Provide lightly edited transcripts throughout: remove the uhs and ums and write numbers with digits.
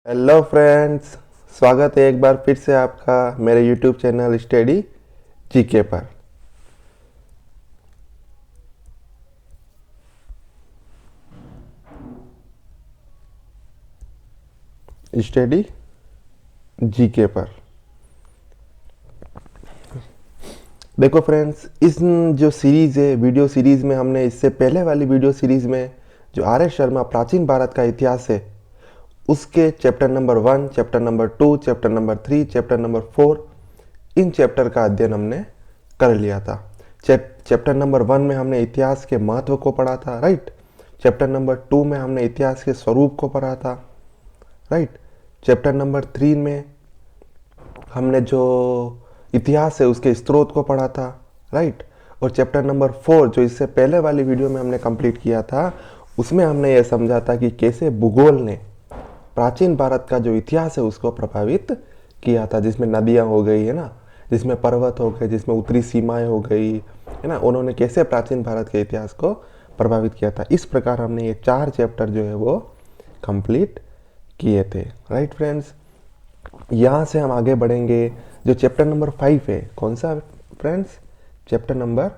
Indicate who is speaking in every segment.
Speaker 1: Hello friends, स्वागत है एक बार फिर से आपका मेरे यूट्यूब चैनल स्टडी जीके पर। स्टडी जीके पर देखो फ्रेंड्स, इस जो सीरीज़ है वीडियो सीरीज़ में हमने इससे पहले वाली वीडियो सीरीज़ में जो आर एस शर्मा प्राचीन भारत का इतिहास है उसके chapter number 1, chapter number 2, chapter number 3, chapter number 4 in chapter का अध्ययन हमने कर लिया था। चैप्टर नंबर 1 में हमने इतिहास के महत्व को पढ़ा था, राइट। चैप्टर नंबर 2 में हमने इतिहास के स्वरूप को पढ़ा था, राइट। चैप्टर नंबर 3 में हमने जो इतिहास है उसके स्रोत को पढ़ा था, राइट। और चैप्टर नंबर 4 जो इससे पहले वाली वीडियो में हमने कंप्लीट किया था उसमें हमने ये समझा था कि कैसे भूगोल ने प्राचीन भारत का जो इतिहास है उसको प्रभावित किया था, जिसमें नदियाँ हो गई है ना, जिसमें पर्वत हो गए, जिसमें उत्तरी सीमाएं हो गई है ना, उन्होंने कैसे प्राचीन भारत के इतिहास को प्रभावित किया था। इस प्रकार हमने ये 4 चैप्टर जो है वो कंप्लीट किए थे, राइट फ्रेंड्स। यहाँ से हम आगे बढ़ेंगे। जो चैप्टर नंबर 5 है, कौन सा फ्रेंड्स? चैप्टर नंबर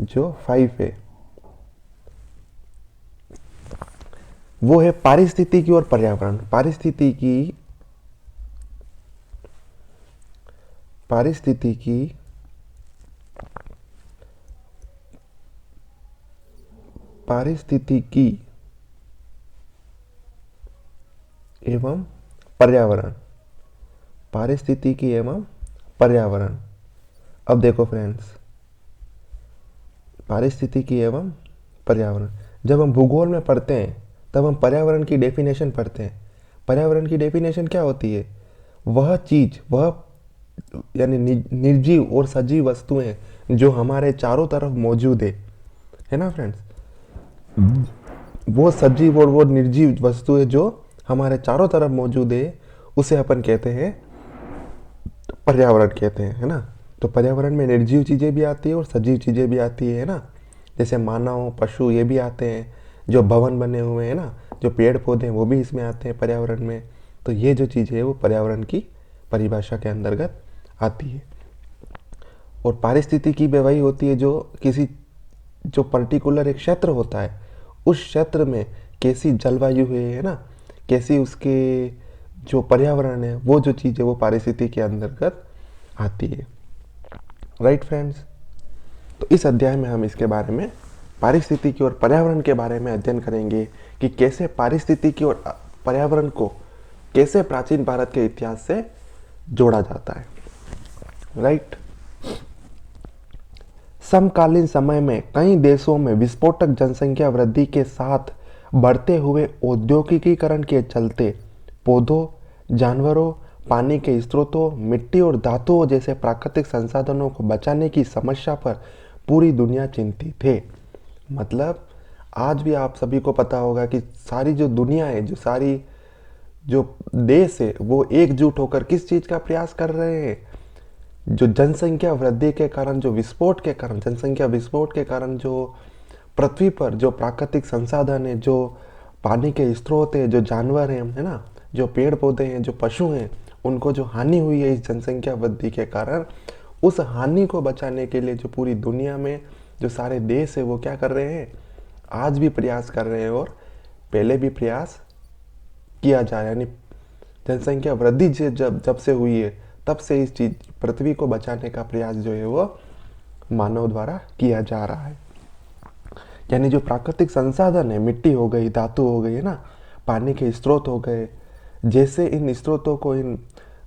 Speaker 1: जो 5 है वो है पारिस्थितिकी और पर्यावरण। पारिस्थितिकी पारिस्थितिकी एवं पर्यावरण। पारिस्थितिकी एवं पर्यावरण। अब देखो फ्रेंड्स, पारिस्थितिकी एवं पर्यावरण जब हम भूगोल में पढ़ते हैं तब हम पर्यावरण की डेफिनेशन पढ़ते हैं। पर्यावरण की डेफिनेशन क्या होती है? वह चीज, वह यानी निर्जीव और सजीव वस्तुएं जो हमारे चारों तरफ मौजूद है ना फ्रेंड्स। वो सजीव और वो निर्जीव वस्तुएं जो हमारे चारों तरफ मौजूद है उसे अपन कहते हैं पर्यावरण कहते हैं, है ना। तो पर्यावरण में निर्जीव चीज़ें भी आती है और सजीव चीज़ें भी आती है ना। जैसे मानव, पशु ये भी आते हैं, जो भवन बने हुए हैं ना, जो पेड़ पौधे हैं वो भी इसमें आते हैं पर्यावरण में। तो ये जो चीज़ है वो पर्यावरण की परिभाषा के अंतर्गत आती है। और पारिस्थितिकी भी वही होती है जो किसी जो पर्टिकुलर एक क्षेत्र होता है उस क्षेत्र में कैसी जलवायु है ना, कैसी उसके जो पर्यावरण है वो जो चीज़ है वो पारिस्थितिकी के अंतर्गत आती है, राइट फ्रेंड्स। तो इस अध्याय में हम इसके बारे में पारिस्थितिकी और पर्यावरण के बारे में अध्ययन करेंगे कि कैसे पारिस्थितिकी और पर्यावरण को कैसे प्राचीन भारत के इतिहास से जोड़ा जाता है, राइट। समकालीन समय में कई देशों में विस्फोटक जनसंख्या वृद्धि के साथ बढ़ते हुए औद्योगिकीकरण के चलते पौधों, जानवरों, पानी के स्रोतों, मिट्टी और धातुओं जैसे प्राकृतिक संसाधनों को बचाने की समस्या पर पूरी दुनिया चिंतित है। मतलब आज भी आप सभी को पता होगा कि सारी जो दुनिया है, जो सारी जो देश है वो एकजुट होकर किस चीज़ का प्रयास कर रहे हैं? जो जनसंख्या वृद्धि के कारण, जो विस्फोट के कारण, जनसंख्या विस्फोट के कारण जो पृथ्वी पर जो प्राकृतिक संसाधन है, जो पानी के स्रोत है, जो जानवर हैं, है ना, जो पेड़ पौधे हैं, जो पशु हैं, उनको जो हानि हुई है इस जनसंख्या वृद्धि के कारण, उस हानि को बचाने के लिए जो पूरी दुनिया में जो सारे देश है वो क्या कर रहे हैं? आज भी प्रयास कर रहे हैं और पहले भी प्रयास किया जा रहा है। यानी जनसंख्या वृद्धि जब जब से हुई है तब से इस चीज पृथ्वी को बचाने का प्रयास जो है वो मानव द्वारा किया जा रहा है। यानी जो प्राकृतिक संसाधन है, मिट्टी हो गई, धातु हो गई, है ना, पानी के स्रोत हो गए, जैसे इन स्रोतों को, इन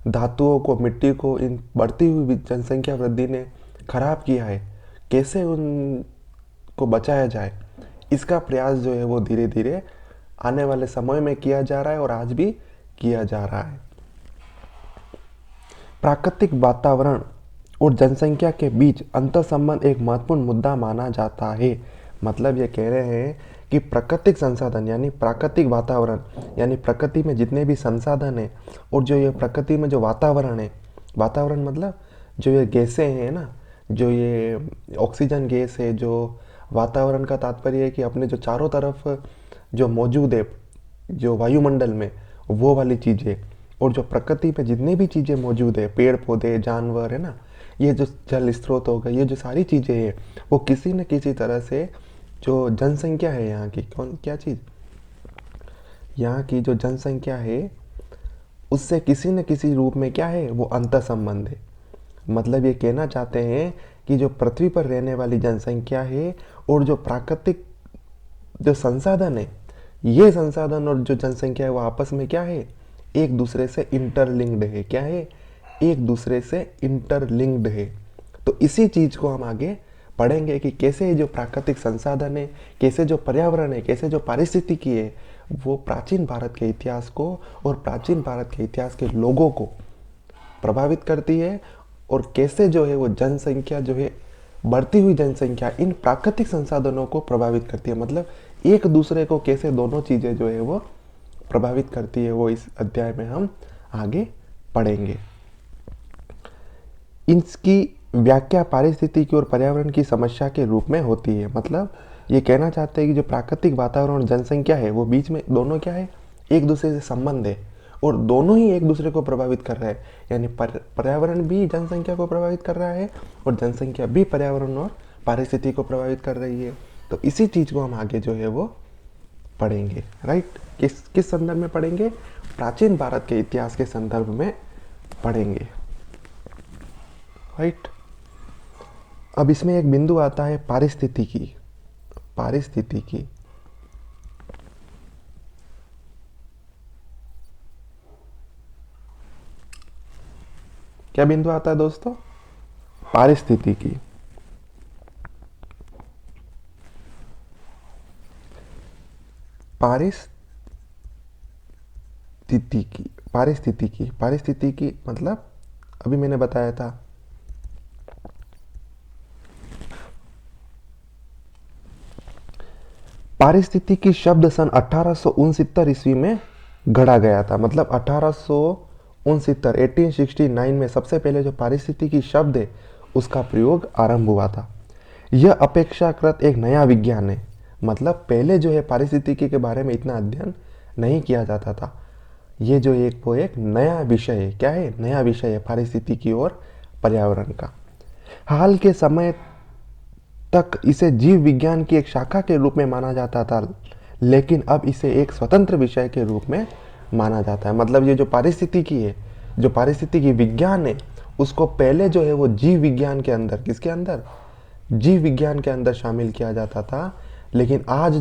Speaker 1: धातुओं को, मिट्टी को इन बढ़ती हुई जनसंख्या वृद्धि ने खराब किया है, कैसे उनको बचाया जाए, इसका प्रयास जो है वो धीरे धीरे आने वाले समय में किया जा रहा है और आज भी किया जा रहा है। प्राकृतिक वातावरण और जनसंख्या के बीच अंतर संबंध एक महत्वपूर्ण मुद्दा माना जाता है। मतलब ये कह रहे हैं कि प्राकृतिक संसाधन यानी प्राकृतिक वातावरण यानी प्रकृति में जितने भी संसाधन हैं और जो ये प्रकृति में जो वातावरण है, वातावरण मतलब जो ये गैसें हैं ना, जो ये ऑक्सीजन गैस है, जो वातावरण का तात्पर्य है कि अपने जो चारों तरफ जो मौजूद है जो वायुमंडल में वो वाली चीज़ें, और जो प्रकृति में जितनी भी चीज़ें मौजूद है, पेड़ पौधे, जानवर, है ना, ये जो जल स्रोत हो गए, ये जो सारी चीज़ें हैं, वो किसी न किसी तरह से जो जनसंख्या है यहाँ की, कौन क्या चीज़, यहाँ की जो जनसंख्या है उससे किसी न किसी रूप में क्या है, वो अंतर संबंध है। मतलब ये कहना चाहते हैं कि जो पृथ्वी पर रहने वाली जनसंख्या है और जो प्राकृतिक जो संसाधन है, ये संसाधन और जो जनसंख्या है वो आपस में क्या है, एक दूसरे से इंटरलिंक्ड है। क्या है, एक दूसरे से इंटरलिंक्ड है। तो इसी चीज को हम आगे पढ़ेंगे कि कैसे जो प्राकृतिक संसाधन है, कैसे जो पर्यावरण है, कैसे जो पारिस्थितिकी है, वो प्राचीन भारत के इतिहास को और प्राचीन भारत के इतिहास के लोगों को प्रभावित करती है, और कैसे जो है वो जनसंख्या जो है, बढ़ती हुई जनसंख्या इन प्राकृतिक संसाधनों को प्रभावित करती है। मतलब एक दूसरे को कैसे दोनों चीज़ें जो है वो प्रभावित करती है, वो इस अध्याय में हम आगे पढ़ेंगे। इसकी व्याख्या पारिस्थितिकी और पर्यावरण की समस्या के रूप में होती है। मतलब ये कहना चाहते हैं कि जो प्राकृतिक वातावरण और जनसंख्या है, वो बीच में दोनों क्या है, एक दूसरे से संबंध है, और दोनों ही एक दूसरे को प्रभावित कर रहा है। यानी पर्यावरण भी जनसंख्या को प्रभावित कर रहा है और जनसंख्या भी पर्यावरण और पारिस्थितिकी को प्रभावित कर रही है। तो इसी चीज़ को हम आगे जो है वो पढ़ेंगे। राइट, किस संदर्भ में पढ़ेंगे, प्राचीन भारत के इतिहास के संदर्भ में पढ़ेंगे। राइट, अब इसमें एक बिंदु आता है पारिस्थितिकी। पारिस्थितिकी क्या बिंदु आता है दोस्तों, पारिस्थितिकी। पारिस्थितिकी पारिस्थितिकी पारिस्थितिकी मतलब अभी मैंने बताया था, पारिस्थितिकी शब्द सन 1869 ईस्वी में गढ़ा गया था। मतलब 1869 में सबसे पहले जो पारिस्थितिकी शब्द है उसका प्रयोग आरंभ हुआ था। यह अपेक्षाकृत एक नया विज्ञान है। मतलब पहले जो है पारिस्थितिकी के बारे में इतना अध्ययन नहीं किया जाता था। ये जो वो एक नया विषय है। क्या है, नया विषय है पारिस्थितिकी और पर्यावरण का। हाल के समय तक इसे जीव विज्ञान की एक शाखा के रूप में माना जाता था, लेकिन अब इसे एक स्वतंत्र विषय के रूप में माना जाता है। मतलब ये जो पारिस्थितिकी है, जो पारिस्थितिकी विज्ञान है, उसको पहले जो है वो जीव विज्ञान के अंदर, किसके अंदर, जीव विज्ञान के अंदर शामिल किया जाता था। लेकिन आज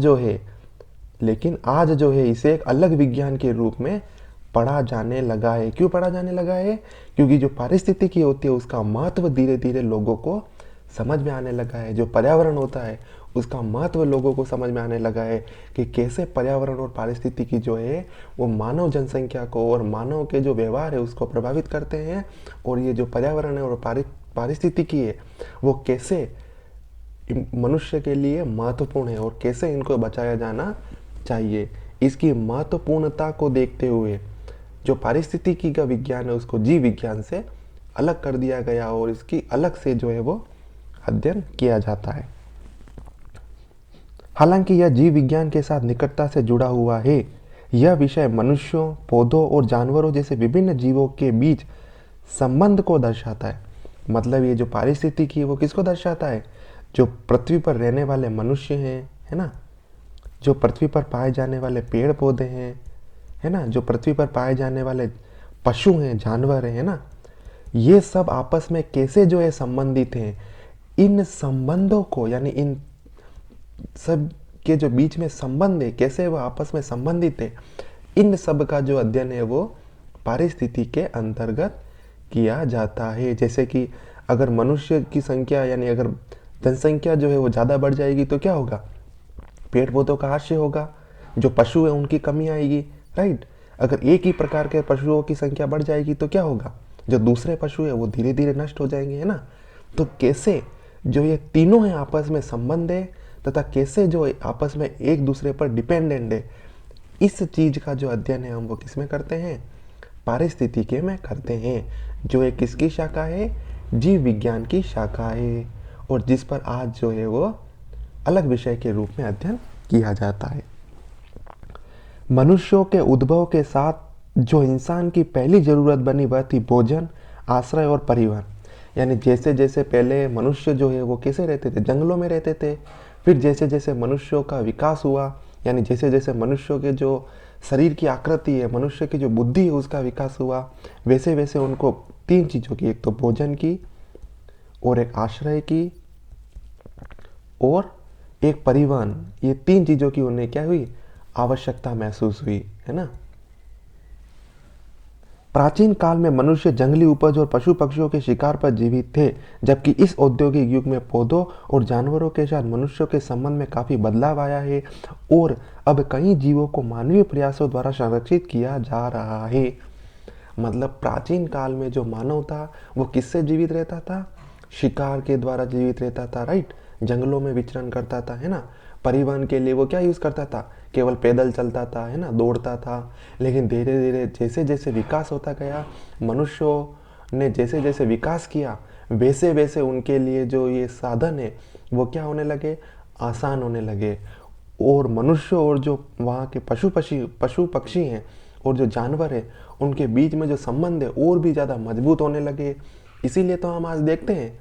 Speaker 1: जो है इसे एक अलग विज्ञान के रूप में पढ़ा जाने लगा है। क्यों पढ़ा जाने लगा है, क्योंकि जो पारिस्थितिकी होती है उसका महत्व धीरे धीरे लोगों को समझ में आने लगा है। जो पर्यावरण होता है उसका महत्व लोगों को समझ में आने लगा है कि कैसे पर्यावरण और पारिस्थितिकी जो है वो मानव जनसंख्या को और मानव के जो व्यवहार है उसको प्रभावित करते हैं। और ये जो पर्यावरण है और पारिस्थितिकी है वो कैसे मनुष्य के लिए महत्वपूर्ण है और कैसे इनको बचाया जाना चाहिए। इसकी महत्वपूर्णता को देखते हुए जो पारिस्थितिकी का विज्ञान है उसको जीव विज्ञान से अलग कर दिया गया और इसकी अलग से जो है वो अध्ययन किया जाता है। हालांकि यह जीव विज्ञान के साथ निकटता से जुड़ा हुआ है। यह विषय मनुष्यों, पौधों और जानवरों जैसे विभिन्न जीवों के बीच संबंध को दर्शाता है। मतलब ये जो पारिस्थितिकी है वो किसको दर्शाता है, जो पृथ्वी पर रहने वाले मनुष्य हैं, है ना, जो पृथ्वी पर पाए जाने वाले पेड़ पौधे हैं, है ना, जो पृथ्वी पर पाए जाने वाले पशु हैं, जानवर हैं, है ना, ये सब आपस में कैसे जो है संबंधित हैं। इन संबंधों को, यानी इन सब के जो बीच में संबंध है, कैसे वो आपस में संबंधित है, इन सब का जो अध्ययन है वो पारिस्थितिकी के अंतर्गत किया जाता है। जैसे कि अगर मनुष्य की संख्या, यानी अगर जनसंख्या जो है वो ज़्यादा बढ़ जाएगी तो क्या होगा, पेड़ पौधों का हास्य होगा, जो पशु है उनकी कमी आएगी। राइट, अगर एक ही प्रकार के पशुओं की संख्या बढ़ जाएगी तो क्या होगा, जो दूसरे पशु है वो धीरे धीरे नष्ट हो जाएंगे, है ना। तो कैसे जो ये तीनों है आपस में संबंध है तथा कैसे जो आपस में एक दूसरे पर डिपेंडेंट है, इस चीज का जो अध्ययन है हम वो किसमें करते हैं, पारिस्थितिकी में करते हैं, जो एक किसकी शाखा है, जीव विज्ञान की शाखा है, और जिस पर आज जो है वो अलग विषय के रूप में अध्ययन किया जाता है। मनुष्यों के उद्भव के साथ जो इंसान की पहली ज़रूरत बनी वह थी भोजन, आश्रय और परिवहन। यानी जैसे जैसे पहले मनुष्य जो है वो कैसे रहते थे, जंगलों में रहते थे। फिर जैसे जैसे मनुष्यों का विकास हुआ, यानी जैसे जैसे मनुष्यों के जो शरीर की आकृति है, मनुष्य की जो बुद्धि है उसका विकास हुआ, वैसे वैसे उनको तीन चीज़ों की, एक तो भोजन की और एक आश्रय की और एक परिवहन, ये तीन चीज़ों की उन्हें क्या हुई, आवश्यकता महसूस हुई, है ना। प्राचीन काल में मनुष्य जंगली उपज और पशु पक्षियों के शिकार पर जीवित थे, जबकि इस औद्योगिक युग में पौधों और जानवरों के साथ मनुष्यों के संबंध में काफी बदलाव आया है और अब कई जीवों को मानवीय प्रयासों द्वारा संरक्षित किया जा रहा है। मतलब प्राचीन काल में जो मानव था वो किससे जीवित रहता था, शिकार के द्वारा जीवित रहता था, राइट। जंगलों में विचरण करता था, है ना। परिवहन के लिए वो क्या यूज़ करता था, केवल पैदल चलता था, है ना, दौड़ता था। लेकिन धीरे धीरे जैसे जैसे विकास होता गया, मनुष्यों ने जैसे जैसे विकास किया, वैसे वैसे उनके लिए जो ये साधन है वो क्या होने लगे, आसान होने लगे। और मनुष्य और जो वहाँ के पशु पक्षी हैं और जो जानवर है, उनके बीच में जो संबंध है और भी ज़्यादा मजबूत होने लगे। इसीलिए तो हम आज देखते हैं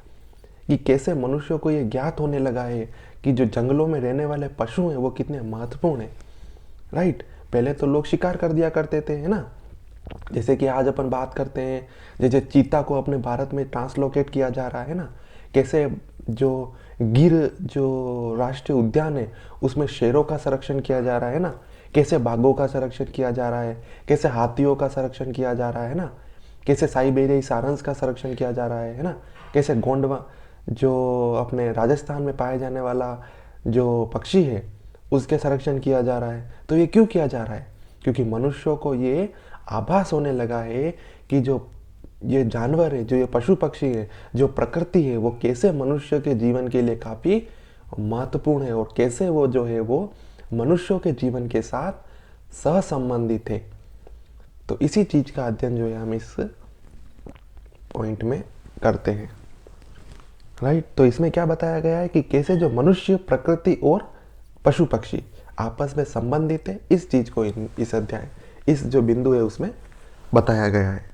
Speaker 1: कि कैसे मनुष्यों को ये ज्ञात होने लगा है कि जो जंगलों में रहने वाले पशु हैं वो कितने महत्वपूर्ण हैं, राइट। पहले तो लोग शिकार कर दिया करते थे, है ना। जैसे कि आज अपन बात करते हैं, जैसे चीता को अपने भारत में ट्रांसलोकेट किया जा रहा है ना। कैसे जो गिर जो राष्ट्रीय उद्यान है उसमें शेरों का संरक्षण किया जा रहा है ना। कैसे बाघों का संरक्षण किया जा रहा है, कैसे हाथियों का संरक्षण किया जा रहा है ना। कैसे साइबेरियाई सारंस का संरक्षण किया जा रहा है ना। कैसे गोंडवा जो अपने राजस्थान में पाया जाने वाला जो पक्षी है उसके संरक्षण किया जा रहा है। तो ये क्यों किया जा रहा है, क्योंकि मनुष्यों को ये आभास होने लगा है कि जो ये जानवर है, जो ये पशु पक्षी है, जो प्रकृति है, वो कैसे मनुष्य के जीवन के लिए काफ़ी महत्वपूर्ण है और कैसे वो जो है वो मनुष्यों के जीवन के साथ सहसंबंधित है। तो इसी चीज़ का अध्ययन जो है हम इस पॉइंट में करते हैं, राइट। तो इसमें क्या बताया गया है कि कैसे जो मनुष्य, प्रकृति और पशु पक्षी आपस में संबंधित है, इस चीज को इस अध्याय, इस जो बिंदु है उसमें बताया गया है।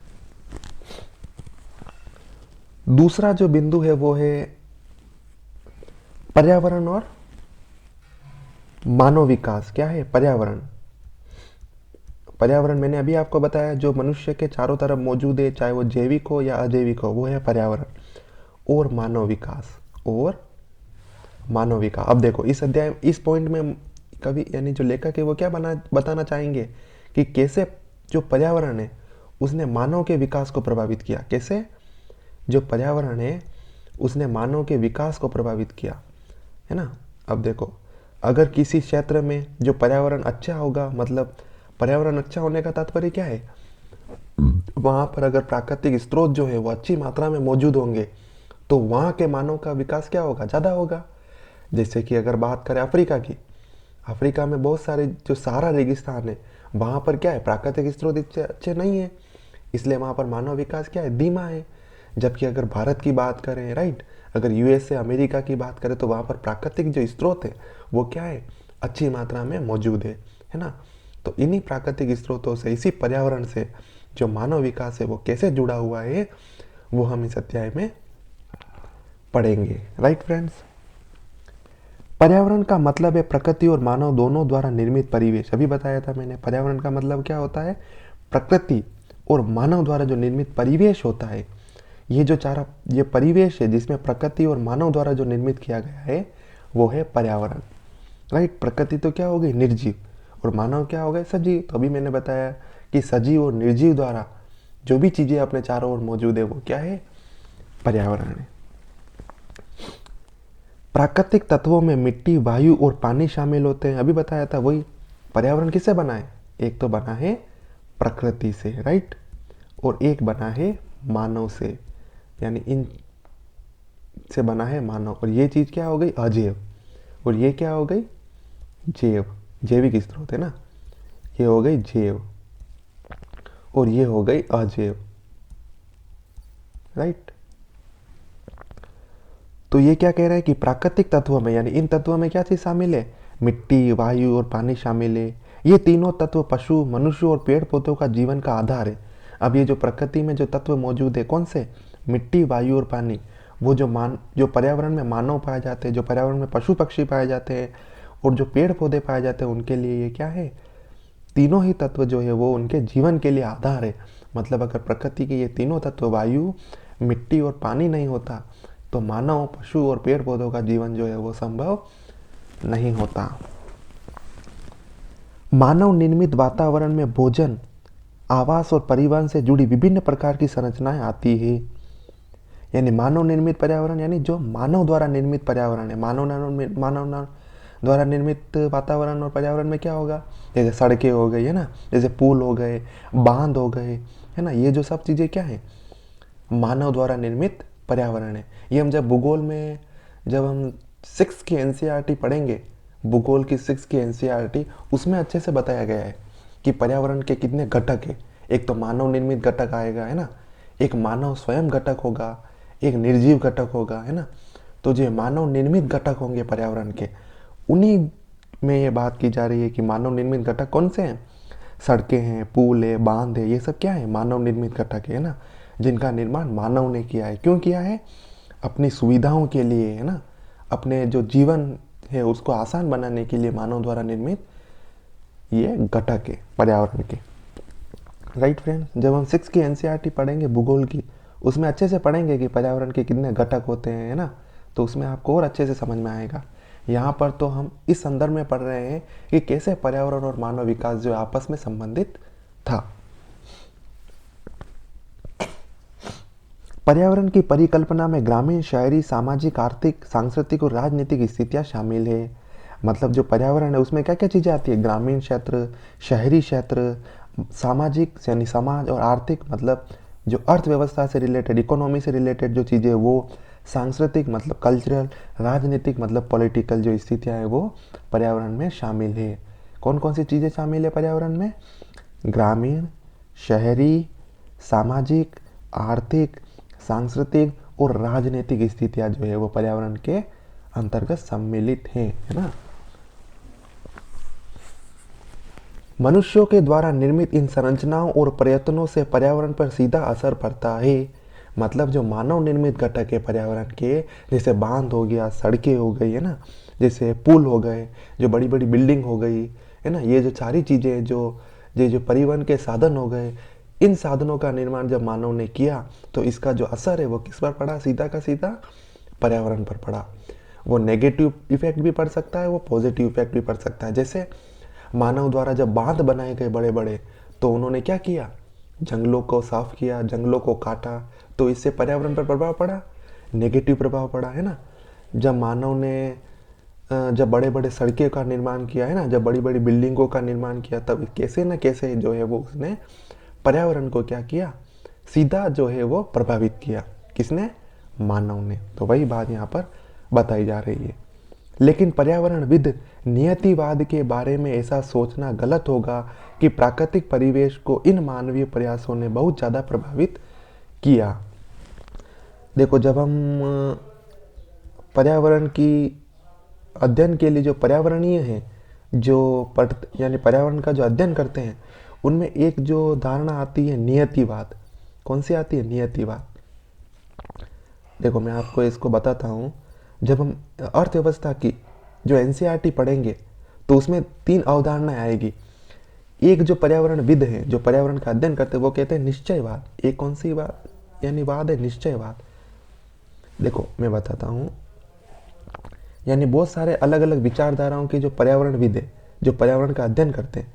Speaker 1: दूसरा जो बिंदु है वो है पर्यावरण और मानव विकास। क्या है पर्यावरण? पर्यावरण मैंने अभी आपको बताया, जो मनुष्य के चारों तरफ मौजूद है, चाहे वो जैविक हो या अजैविक हो, वो है पर्यावरण। और मानव विकास, और मानव विकास। अब देखो इस अध्याय, इस पॉइंट में कवि यानी जो लेखक है वो क्या बताना चाहेंगे कि कैसे जो पर्यावरण है उसने मानव के विकास को प्रभावित किया। कैसे जो पर्यावरण है उसने मानव के विकास को प्रभावित किया, है ना। अब देखो, अगर किसी क्षेत्र में जो पर्यावरण अच्छा होगा, मतलब पर्यावरण अच्छा होने का तात्पर्य क्या है, वहाँ पर अगर प्राकृतिक स्रोत जो है वो अच्छी मात्रा में मौजूद होंगे तो वहाँ के मानव का विकास क्या होगा, ज़्यादा होगा। जैसे कि अगर बात करें अफ्रीका की, अफ्रीका में बहुत सारे जो सहारा रेगिस्तान है, वहाँ पर क्या है, प्राकृतिक स्रोत इतने अच्छे नहीं है, इसलिए वहाँ पर मानव विकास क्या है, धीमा है। जबकि अगर भारत की बात करें, राइट, अगर यूएसए अमेरिका की बात करें तो वहाँ पर प्राकृतिक जो स्रोत है वो क्या है, अच्छी मात्रा में मौजूद है ना। तो इन्हीं प्राकृतिक स्रोतों से, इसी पर्यावरण से जो मानव विकास है वो कैसे जुड़ा हुआ है वो हम इस अध्याय में पढ़ेंगे, राइट फ्रेंड्स। पर्यावरण का मतलब है प्रकृति और मानव दोनों द्वारा निर्मित परिवेश। अभी बताया था मैंने, पर्यावरण का मतलब क्या होता है, प्रकृति और मानव द्वारा जो निर्मित परिवेश होता है। ये जो ये परिवेश है जिसमें प्रकृति और मानव द्वारा जो निर्मित किया गया है वो है पर्यावरण, राइट। प्रकृति तो क्या हो गई, निर्जीव, और मानव क्या हो गए, सजीव। तो अभी मैंने बताया कि सजीव और निर्जीव द्वारा जो भी चीज़ें अपने चारों ओर मौजूद है वो क्या है, पर्यावरण है। प्राकृतिक तत्वों में मिट्टी, वायु और पानी शामिल होते हैं। अभी बताया था वही, पर्यावरण किससे बना है, एक तो बना है प्रकृति से, राइट, और एक बना है मानव से, यानी इन से बना है मानव। और ये चीज़ क्या हो गई, अजैव, और ये क्या हो गई, जैव, जैविक स्रोत है ना। ये हो गई जैव और ये हो गई अजैव, राइट। तो ये क्या कह रहा है कि प्राकृतिक तत्वों में, यानी इन तत्वों में क्या चीज़ शामिल है, मिट्टी, वायु और पानी शामिल है। ये तीनों तत्व पशु, मनुष्य और पेड़ पौधों का जीवन का आधार है। अब ये जो प्रकृति में जो तत्व मौजूद है, कौन से? मिट्टी, वायु और पानी। वो जो पर्यावरण में मानव पाए जाते हैं, जो पर्यावरण में पशु पक्षी पाए जाते हैं और जो पेड़ पौधे पाए जाते हैं, उनके लिए ये क्या है? तीनों ही तत्व जो है वो उनके जीवन के लिए आधार है। मतलब अगर प्रकृति के ये तीनों तत्व वायु, मिट्टी और पानी नहीं होता तो मानव, पशु और पेड़ पौधों का जीवन जो है वो संभव नहीं होता। मानव निर्मित वातावरण में भोजन, आवास और परिवहन से जुड़ी विभिन्न प्रकार की संरचनाएं आती है। यानी मानव निर्मित पर्यावरण, यानी जो मानव द्वारा निर्मित पर्यावरण है, मानव द्वारा निर्मित वातावरण और पर्यावरण में क्या होगा? जैसे सड़कें हो गई है ना, जैसे पुल हो गए, बांध हो गए, है ना, ये जो सब चीज़ें क्या है? मानव द्वारा निर्मित पर्यावरण है। ये हम जब भूगोल में, जब हम 6 की एनसीईआरटी पढ़ेंगे, भूगोल की 6 की एनसीईआरटी, उसमें अच्छे से बताया गया है कि पर्यावरण के कितने घटक है। एक तो मानव निर्मित घटक आएगा, है ना, एक मानव स्वयं घटक होगा, एक निर्जीव घटक होगा, है ना। तो जो मानव निर्मित घटक होंगे पर्यावरण के, उन्हीं में ये बात की जा रही है कि मानव निर्मित घटक कौन से हैं? सड़कें हैं, पुल है, बांध है, ये सब क्या है? मानव निर्मित घटक है ना, जिनका निर्माण मानव ने किया है। क्यों किया है? अपनी सुविधाओं के लिए, है ना, अपने जो जीवन है उसको आसान बनाने के लिए मानव द्वारा निर्मित ये घटक है पर्यावरण के। राइट फ्रेंड, जब हम 6 की एनसीईआरटी पढ़ेंगे भूगोल की, उसमें अच्छे से पढ़ेंगे कि पर्यावरण के कितने घटक होते हैं, है ना, तो उसमें आपको और अच्छे से समझ में आएगा। यहाँ पर तो हम इस संदर्भ में पढ़ रहे हैं कि कैसे पर्यावरण और मानव विकास जो आपस में संबंधित था। पर्यावरण की परिकल्पना में ग्रामीण, शहरी, सामाजिक, आर्थिक, सांस्कृतिक और राजनीतिक स्थितियां शामिल है। मतलब जो पर्यावरण है उसमें क्या क्या चीज़ें आती है? ग्रामीण क्षेत्र, शहरी क्षेत्र, सामाजिक यानी समाज, और आर्थिक मतलब जो अर्थव्यवस्था से रिलेटेड, इकोनॉमी से रिलेटेड जो चीज़ें वो, सांस्कृतिक मतलब कल्चरल, राजनीतिक मतलब पॉलिटिकल जो स्थितियाँ हैं वो पर्यावरण में शामिल है। कौन कौन सी चीज़ें शामिल है पर्यावरण में? ग्रामीण, शहरी, सामाजिक, आर्थिक, सांस्कृतिक और राजनीतिक स्थितियाँ जो है वो पर्यावरण के अंतर्गत सम्मिलित हैं, है ना। मनुष्यों के द्वारा निर्मित इन संरचनाओं और प्रयत्नों से पर्यावरण पर सीधा असर पड़ता है। मतलब जो मानव निर्मित घटक है पर्यावरण के, जैसे बांध हो गया, सड़कें हो गई, है ना, जैसे पुल हो गए, जो बड़ी बड़ी बिल्डिंग हो गई, है ना, ये जो सारी चीज़ें जो परिवहन के साधन हो गए, इन साधनों का निर्माण जब मानव ने किया तो इसका जो असर है वो किस पर पड़ा? सीधा का सीधा पर्यावरण पर पड़ा। वो नेगेटिव इफेक्ट भी पड़ सकता है, वो पॉजिटिव इफेक्ट भी पड़ सकता है। जैसे मानव द्वारा जब बांध बनाए गए बड़े बड़े, तो उन्होंने क्या किया? जंगलों को साफ किया, जंगलों को काटा, तो इससे पर्यावरण पर प्रभाव पड़ा, नेगेटिव प्रभाव पड़ा, है ना। जब मानव ने जब बड़े बड़े सड़कें का निर्माण किया, है ना, जब बड़ी बड़ी बिल्डिंगों का निर्माण किया, तब कैसे न कैसे जो है वो उसने पर्यावरण को क्या किया? सीधा जो है वो प्रभावित किया। किसने? मानव ने। तो वही बात यहाँ पर बताई जा रही है। लेकिन पर्यावरणविद नियतिवाद के बारे में ऐसा सोचना गलत होगा कि प्राकृतिक परिवेश को इन मानवीय प्रयासों ने बहुत ज़्यादा प्रभावित किया। देखो, जब हम पर्यावरण की अध्ययन के लिए जो पर्यावरणीय है, जो यानी पर्यावरण का जो अध्ययन करते हैं, उनमें एक जो धारणा आती है नियतिवाद। कौन सी आती है? नियतिवाद। देखो मैं आपको इसको बताता हूँ। जब हम अर्थव्यवस्था की जो एनसीईआरटी पढ़ेंगे तो उसमें 3 अवधारणाएं आएगी। एक जो पर्यावरणविद है, जो पर्यावरण का अध्ययन करते हैं, वो कहते हैं निश्चयवाद। एक कौन सी बात यानी वाद है? निश्चयवाद। देखो मैं बताता हूँ, यानी बहुत सारे अलग अलग विचारधाराओं के जो पर्यावरणविद है, जो पर्यावरण का अध्ययन करते हैं,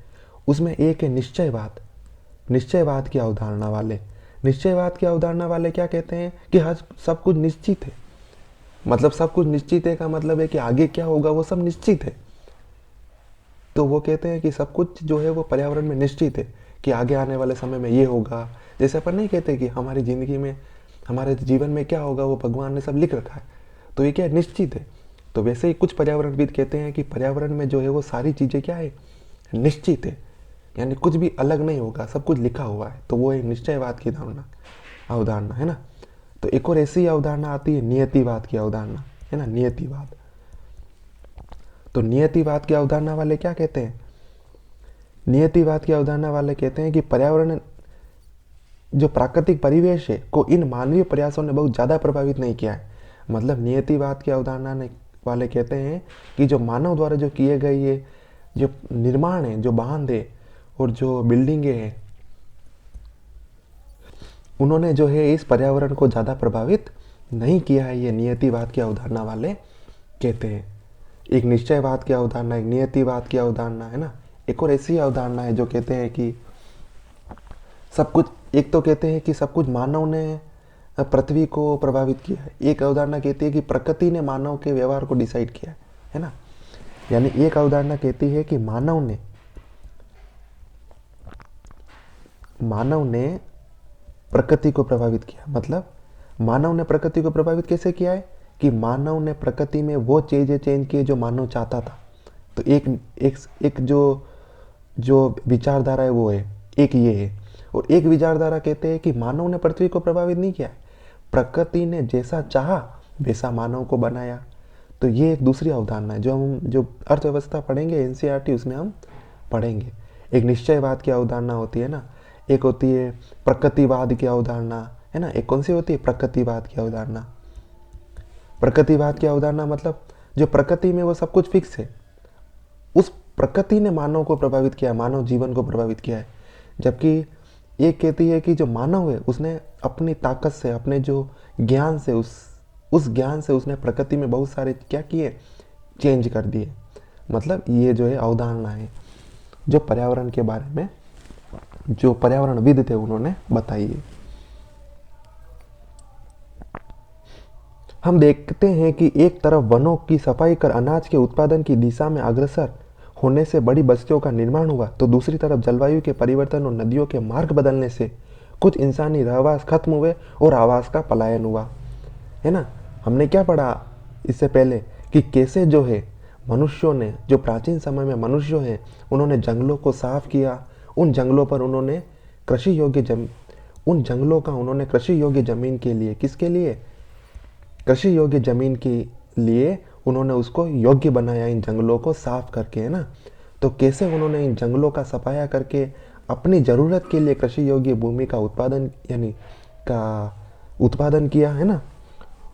Speaker 1: उसमें एक है निश्चयवाद। निश्चयवाद की अवधारणा वाले, निश्चयवाद की अवधारणा वाले क्या कहते हैं कि हर सब कुछ निश्चित है। मतलब सब कुछ निश्चित है का मतलब है कि आगे क्या होगा वो सब निश्चित है। तो वो कहते हैं कि सब कुछ जो है वो पर्यावरण में निश्चित है कि आगे आने वाले समय में ये होगा। जैसे अपन नहीं कहते कि हमारी ज़िंदगी में, हमारे जीवन में क्या होगा वो भगवान ने सब लिख रखा है, तो ये क्या निश्चित है। तो वैसे ही कुछ पर्यावरणविद कहते हैं कि पर्यावरण में जो है वो सारी चीज़ें क्या है? निश्चित है, यानी कुछ भी अलग नहीं होगा, सब कुछ लिखा हुआ है। तो वो एक निश्चयवाद की अवधारणा है ना। तो एक और ऐसी अवधारणा आती है नियतिवाद की अवधारणा, है ना, नियतिवाद। तो नियतिवाद की अवधारणा वाले क्या कहते हैं नियतिवाद की अवधारणा वाले कहते हैं कि पर्यावरण जो प्राकृतिक परिवेश है को इन मानवीय प्रयासों ने बहुत ज़्यादा प्रभावित नहीं किया है। मतलब नियतिवाद की अवधारणा वाले कहते हैं कि जो मानव द्वारा जो किए गए ये जो निर्माण है, जो बांध है और जो बिल्डिंगें हैं, उन्होंने जो है इस पर्यावरण को ज़्यादा प्रभावित नहीं किया है। ये नियतिवाद की अवधारणा वाले कहते हैं। एक निश्चयवाद की अवधारणा, एक नियतिवाद की अवधारणा है ना। एक और ऐसी अवधारणा है जो कहते हैं कि सब कुछ, एक तो कहते हैं कि सब कुछ मानव ने पृथ्वी को प्रभावित किया है। एक अवधारणा कहती है कि प्रकृति ने मानव के व्यवहार को डिसाइड किया है ना। यानी एक अवधारणा कहती है कि मानव ने प्रकृति को प्रभावित किया। मतलब मानव ने प्रकृति को प्रभावित कैसे किया है कि मानव ने प्रकृति में वो चीजें चेंज की जो मानव चाहता था। तो एक जो विचारधारा है वो है, एक ये है। और एक विचारधारा कहते हैं कि मानव ने पृथ्वी को प्रभावित नहीं किया है, प्रकृति ने जैसा चाहा वैसा मानव को बनाया। तो ये एक दूसरी अवधारणा है जो अर्थव्यवस्था पढ़ेंगे एनसीईआरटी, उसमें हम पढ़ेंगे। एक निश्चयवाद की अवधारणा होती है ना, एक होती है प्रकृतिवाद की अवधारणा है ना। एक कौन सी होती है? प्रकृतिवाद की अवधारणा। प्रकृतिवाद की अवधारणा मतलब जो प्रकृति में वो सब कुछ फिक्स है, उस प्रकृति ने मानव को प्रभावित किया है, मानव जीवन को प्रभावित किया है। जबकि एक कहती है कि जो मानव है उसने अपनी ताकत से, अपने जो ज्ञान से, उस ज्ञान से उसने प्रकृति में बहुत सारे क्या किए, चेंज कर दिए। मतलब ये जो है अवधारणा है जो पर्यावरण के बारे में जो पर्यावरणविद थे उन्होंने बताई है। हम देखते हैं कि एक तरफ वनों की सफाई कर अनाज के उत्पादन की दिशा में अग्रसर होने से बड़ी बस्तियों का निर्माण हुआ, तो दूसरी तरफ जलवायु के परिवर्तन और नदियों के मार्ग बदलने से कुछ इंसानी रहवास खत्म हुए और आवास का पलायन हुआ, है ना। हमने क्या पढ़ा इससे पहले कि कैसे जो है मनुष्यों ने, जो प्राचीन समय में मनुष्यों हैं, उन्होंने जंगलों को साफ किया। उन जंगलों पर उन्होंने कृषि योग्य जमीन के लिए, किसके लिए? कृषि योग्य जमीन के लिए उन्होंने उसको योग्य बनाया, इन जंगलों को साफ करके, है ना। तो कैसे उन्होंने इन जंगलों का सफाया करके अपनी ज़रूरत के लिए कृषि योग्य भूमि का उत्पादन किया, है ना।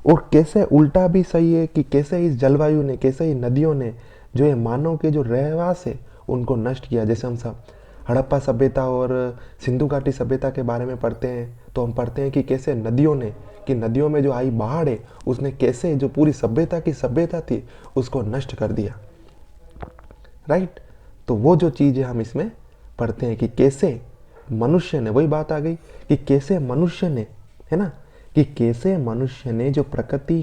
Speaker 1: और कैसे उल्टा भी सही है कि कैसे इस जलवायु ने, कैसे ही नदियों ने जो है मानव के जो रहवास है उनको नष्ट किया। जैसे हम सब हड़प्पा सभ्यता और सिंधु घाटी सभ्यता के बारे में पढ़ते हैं, तो हम पढ़ते हैं कि कैसे नदियों में जो आई बाढ़ है उसने कैसे जो पूरी सभ्यता थी उसको नष्ट कर दिया, राइट। तो वो जो चीज़ है हम इसमें पढ़ते हैं कि कैसे मनुष्य ने, वही बात आ गई कि कैसे मनुष्य ने, है ना, कि कैसे मनुष्य ने जो प्रकृति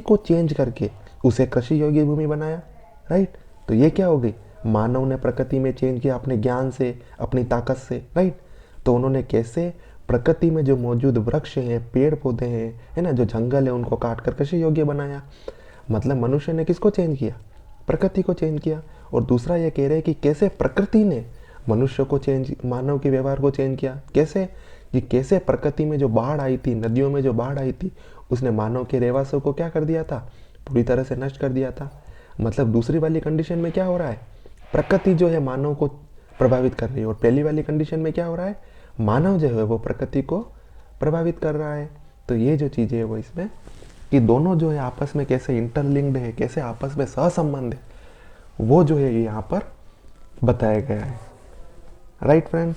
Speaker 1: को चेंज करके उसे कृषि योग्य भूमि बनाया, राइट। तो ये क्या हो गई? मानव ने प्रकृति में चेंज किया अपने ज्ञान से, अपनी ताकत से, राइट। तो उन्होंने कैसे प्रकृति में जो मौजूद वृक्ष हैं, पेड़ पौधे हैं, है ना, जो जंगल है, उनको काट कर कृषि योग्य बनाया। मतलब मनुष्य ने किसको चेंज किया? प्रकृति को चेंज किया। और दूसरा ये कह रहे हैं कि कैसे प्रकृति ने मनुष्य को मानव के व्यवहार को चेंज किया। कैसे? कि कैसे प्रकृति में जो बाढ़ आई थी, नदियों में जो बाढ़ आई थी, उसने मानव के रहवासों को क्या कर दिया था? पूरी तरह से नष्ट कर दिया था। मतलब दूसरी वाली कंडीशन में क्या हो रहा है? प्रकृति जो है मानव को प्रभावित कर रही है, और पहली वाली कंडीशन में क्या हो रहा है? मानव जो है वो प्रकृति को प्रभावित कर रहा है। तो ये जो चीज़ें है वो इसमें कि दोनों जो है आपस में कैसे इंटरलिंक्ड है, कैसे आपस में सहसंबंध है, वो जो है यहाँ पर बताया गया है, राइट फ्रेंड्स।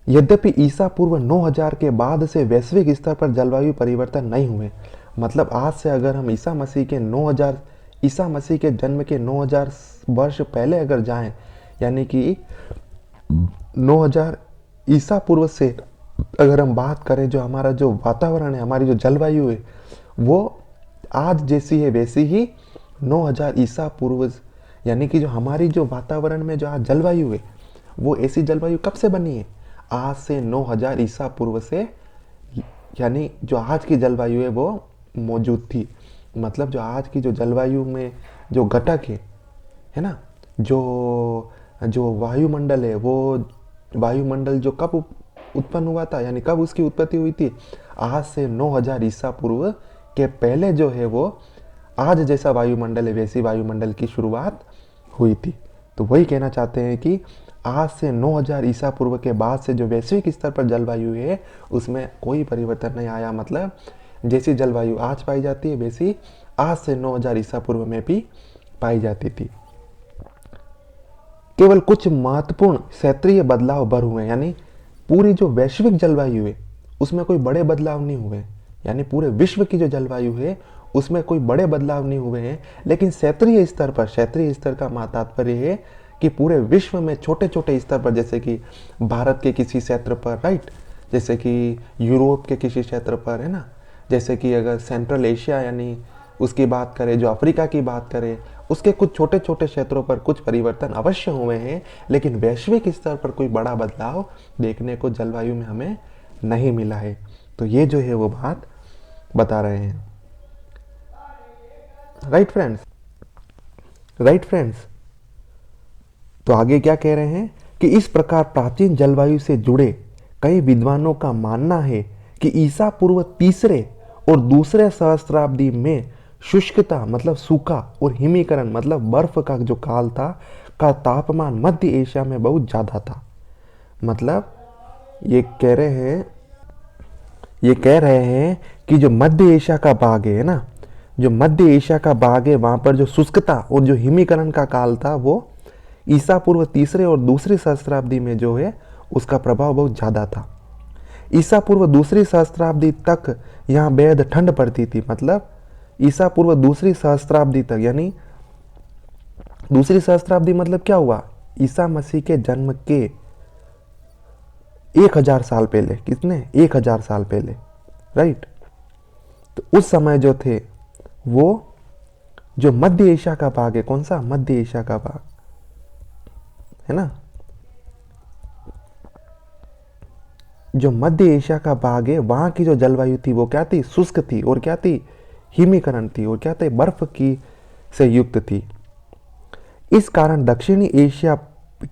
Speaker 1: यद्यपि ईसा पूर्व 9000 के बाद से वैश्विक स्तर पर जलवायु परिवर्तन नहीं हुए। मतलब आज से अगर हम ईसा मसीह के जन्म के 9000 वर्ष पहले अगर जाएं, यानी कि 9000 ईसा पूर्व से अगर हम बात करें, जो हमारा जो वातावरण है, हमारी जो जलवायु है, वो आज जैसी है वैसी ही 9000 ईसा पूर्व, यानी कि जो हमारी जो वातावरण में जो आज जलवायु है, वो ऐसी जलवायु कब से बनी है? आज से 9000 ईसा पूर्व से। यानी जो आज की जलवायु है वो मौजूद थी। मतलब जो आज की जो जलवायु में जो घटक है ना, जो वायुमंडल है, वो वायुमंडल जो कब उत्पन्न हुआ था, यानी कब उसकी उत्पत्ति हुई थी? आज से 9000 ईसा पूर्व के पहले जो है वो आज जैसा वायुमंडल है वैसी वायुमंडल की शुरुआत हुई थी। तो वही कहना चाहते हैं कि आज से 9000 ईसा पूर्व के बाद से जो वैश्विक स्तर पर जलवायु है उसमें कोई परिवर्तन नहीं आया। मतलब जैसी जलवायु आज पाई जाती है वैसी आज से 9000 ईसा पूर्व में भी पाई जाती थी। केवल कुछ महत्वपूर्ण क्षेत्रीय बदलाव भर हुए, यानी पूरी जो वैश्विक जलवायु है उसमें कोई बड़े बदलाव नहीं हुए, यानी पूरे विश्व की जो जलवायु है उसमें कोई बड़े बदलाव नहीं हुए हैं। लेकिन क्षेत्रीय स्तर पर, क्षेत्रीय स्तर का तात्पर्य है कि पूरे विश्व में छोटे छोटे स्तर पर, जैसे कि भारत के किसी क्षेत्र पर, राइट, जैसे कि यूरोप के किसी क्षेत्र पर, है ना, जैसे कि अगर सेंट्रल एशिया यानी उसकी बात करें, जो अफ्रीका की बात करें, उसके कुछ छोटे छोटे क्षेत्रों पर कुछ परिवर्तन अवश्य हुए हैं। लेकिन वैश्विक स्तर पर कोई बड़ा बदलाव देखने को जलवायु में हमें नहीं मिला है। तो ये जो है वो बात बता रहे हैं। Right friends, right friends. तो आगे क्या कह रहे हैं कि इस प्रकार प्राचीन जलवायु से जुड़े कई विद्वानों का मानना है कि ईसा पूर्व तीसरे और दूसरे सहस्त्राब्दी में शुष्कता मतलब सूखा और हिमीकरण मतलब बर्फ का जो काल था का तापमान मध्य एशिया में बहुत ज़्यादा था। मतलब ये कह रहे हैं कि जो मध्य एशिया का भाग है ना, जो मध्य एशिया का भाग है वहाँ पर जो शुष्कता और जो हिमीकरण का काल था वो ईसा पूर्व तीसरे और दूसरी सहस्त्राब्दी में जो है उसका प्रभाव बहुत ज़्यादा था। ईसा पूर्व दूसरी सहस्त्राब्दी तक यहाँ बेहद ठंड पड़ती थी। मतलब ईसा पूर्व दूसरी सहस्त्राब्दी तक, यानी दूसरी सहस्त्राब्दी मतलब क्या हुआ, ईसा मसीह के जन्म के 1000 साल पहले, कितने 1000 साल पहले, राइट। तो उस समय जो थे वो जो मध्य एशिया का भाग है, कौन सा, मध्य एशिया का भाग है ना, जो मध्य एशिया का भाग है वहां की जो जलवायु थी वो क्या थी, शुष्क थी और क्या थी, हिमीकरण थी और क्या थे, बर्फ की से युक्त थी। इस कारण दक्षिणी एशिया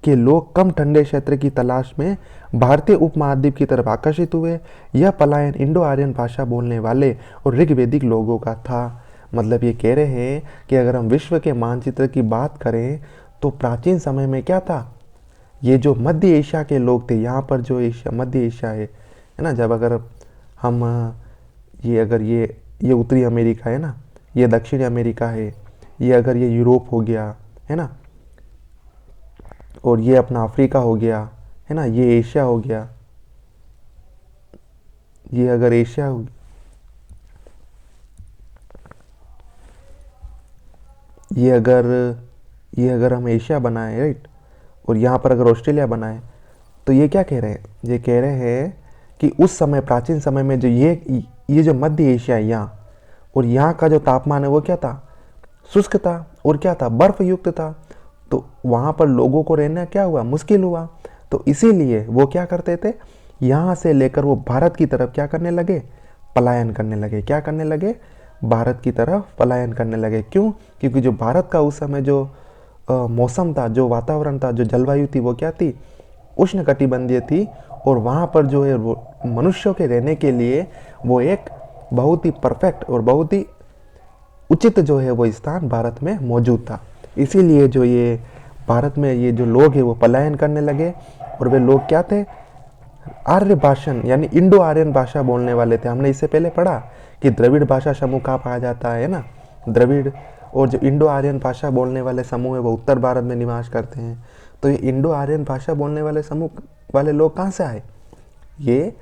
Speaker 1: के लोग कम ठंडे क्षेत्र की तलाश में भारतीय उपमहाद्वीप की तरफ आकर्षित हुए। यह पलायन इंडो आर्यन भाषा बोलने वाले और ऋग्वेदिक लोगों का था। मतलब ये कह रहे हैं कि अगर हम विश्व के मानचित्र की बात करें तो प्राचीन समय में क्या था, ये जो मध्य एशिया के लोग थे, यहाँ पर जो एशिया मध्य एशिया है ना, जब अगर हम ये उत्तरी अमेरिका है ना, ये दक्षिणी अमेरिका है, ये अगर ये यूरोप हो गया है ना, और ये अपना अफ्रीका हो गया है ना, ये एशिया हो गया, ये अगर एशिया हो गया, ये अगर हम एशिया बनाए, राइट, और यहाँ पर अगर ऑस्ट्रेलिया बनाए, तो ये क्या कह रहे हैं, ये कह रहे हैं कि उस समय प्राचीन समय में जो ये जो मध्य एशिया है यहाँ, और यहाँ का जो तापमान है वो क्या था, शुष्क था और क्या था, बर्फ युक्त था। तो वहाँ पर लोगों को रहना क्या हुआ, मुश्किल हुआ। तो इसीलिए वो क्या करते थे, यहाँ से लेकर वो भारत की तरफ क्या करने लगे, पलायन करने लगे। क्या करने लगे, भारत की तरफ पलायन करने लगे। क्यों, क्योंकि जो भारत का उस समय जो मौसम था, जो वातावरण था, जो जलवायु थी वो क्या थी, उष्णकटिबंधीय थी। और वहाँ पर जो है वो मनुष्यों के रहने के लिए वो एक बहुत ही परफेक्ट और बहुत ही उचित जो है वो स्थान भारत में मौजूद था। इसीलिए जो ये भारत में ये जो लोग हैं वो पलायन करने लगे। और वे लोग क्या थे, आर्य भाषण यानी इंडो आर्यन भाषा बोलने वाले थे। हमने इससे पहले पढ़ा कि द्रविड़ भाषा समूह कहाँ पाया जाता है ना, द्रविड़ और जो इंडो आर्यन भाषा बोलने वाले समूह है वो उत्तर भारत में निवास करते हैं। तो ये इंडो आर्यन भाषा बोलने वाले समूह वाले लोग कहाँ से आए, ये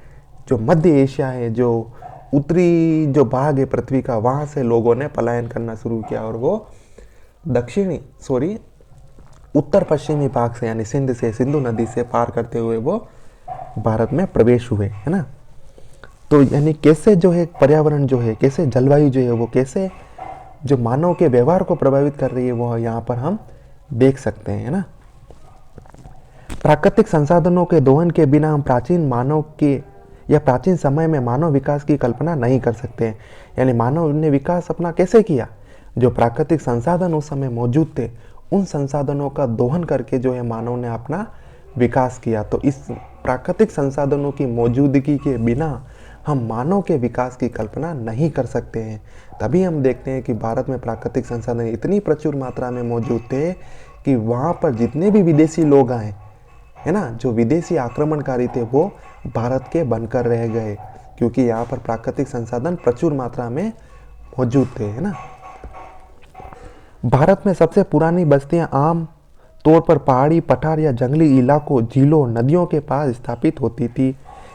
Speaker 1: जो मध्य एशिया है, जो उत्तरी जो भाग है पृथ्वी का, वहाँ से लोगों ने पलायन करना शुरू किया और वो उत्तर पश्चिमी भाग से यानी सिंध से, सिंधु नदी से पार करते हुए वो भारत में प्रवेश हुए, है ना। तो यानी कैसे जो है पर्यावरण जो है, कैसे जलवायु जो है वो कैसे जो मानव के व्यवहार को प्रभावित कर रही है वो यहाँ पर हम देख सकते हैं, है ना। प्राकृतिक संसाधनों के दोहन के बिना हम प्राचीन मानव के या प्राचीन समय में मानव विकास की कल्पना नहीं कर सकते। यानी मानव ने विकास अपना कैसे किया, जो प्राकृतिक संसाधन उस समय मौजूद थे उन संसाधनों का दोहन करके जो है मानव ने अपना विकास किया। तो इस प्राकृतिक संसाधनों की मौजूदगी के बिना हम मानव के विकास की कल्पना नहीं कर सकते हैं। तभी हम देखते हैं कि भारत में प्राकृतिक संसाधन इतनी प्रचुर मात्रा में मौजूद थे कि वहाँ पर जितने भी विदेशी लोग आए, है ना, जो विदेशी आक्रमणकारी थे वो भारत के बनकर रह गए, क्योंकि यहाँ पर प्राकृतिक संसाधन प्रचुर मात्रा में मौजूद थे, है ना। भारत में सबसे पुरानी बस्तियां आम तौर पर पहाड़ी पठार या जंगली इलाकों, झीलों, नदियों के पास स्थापित होती थी।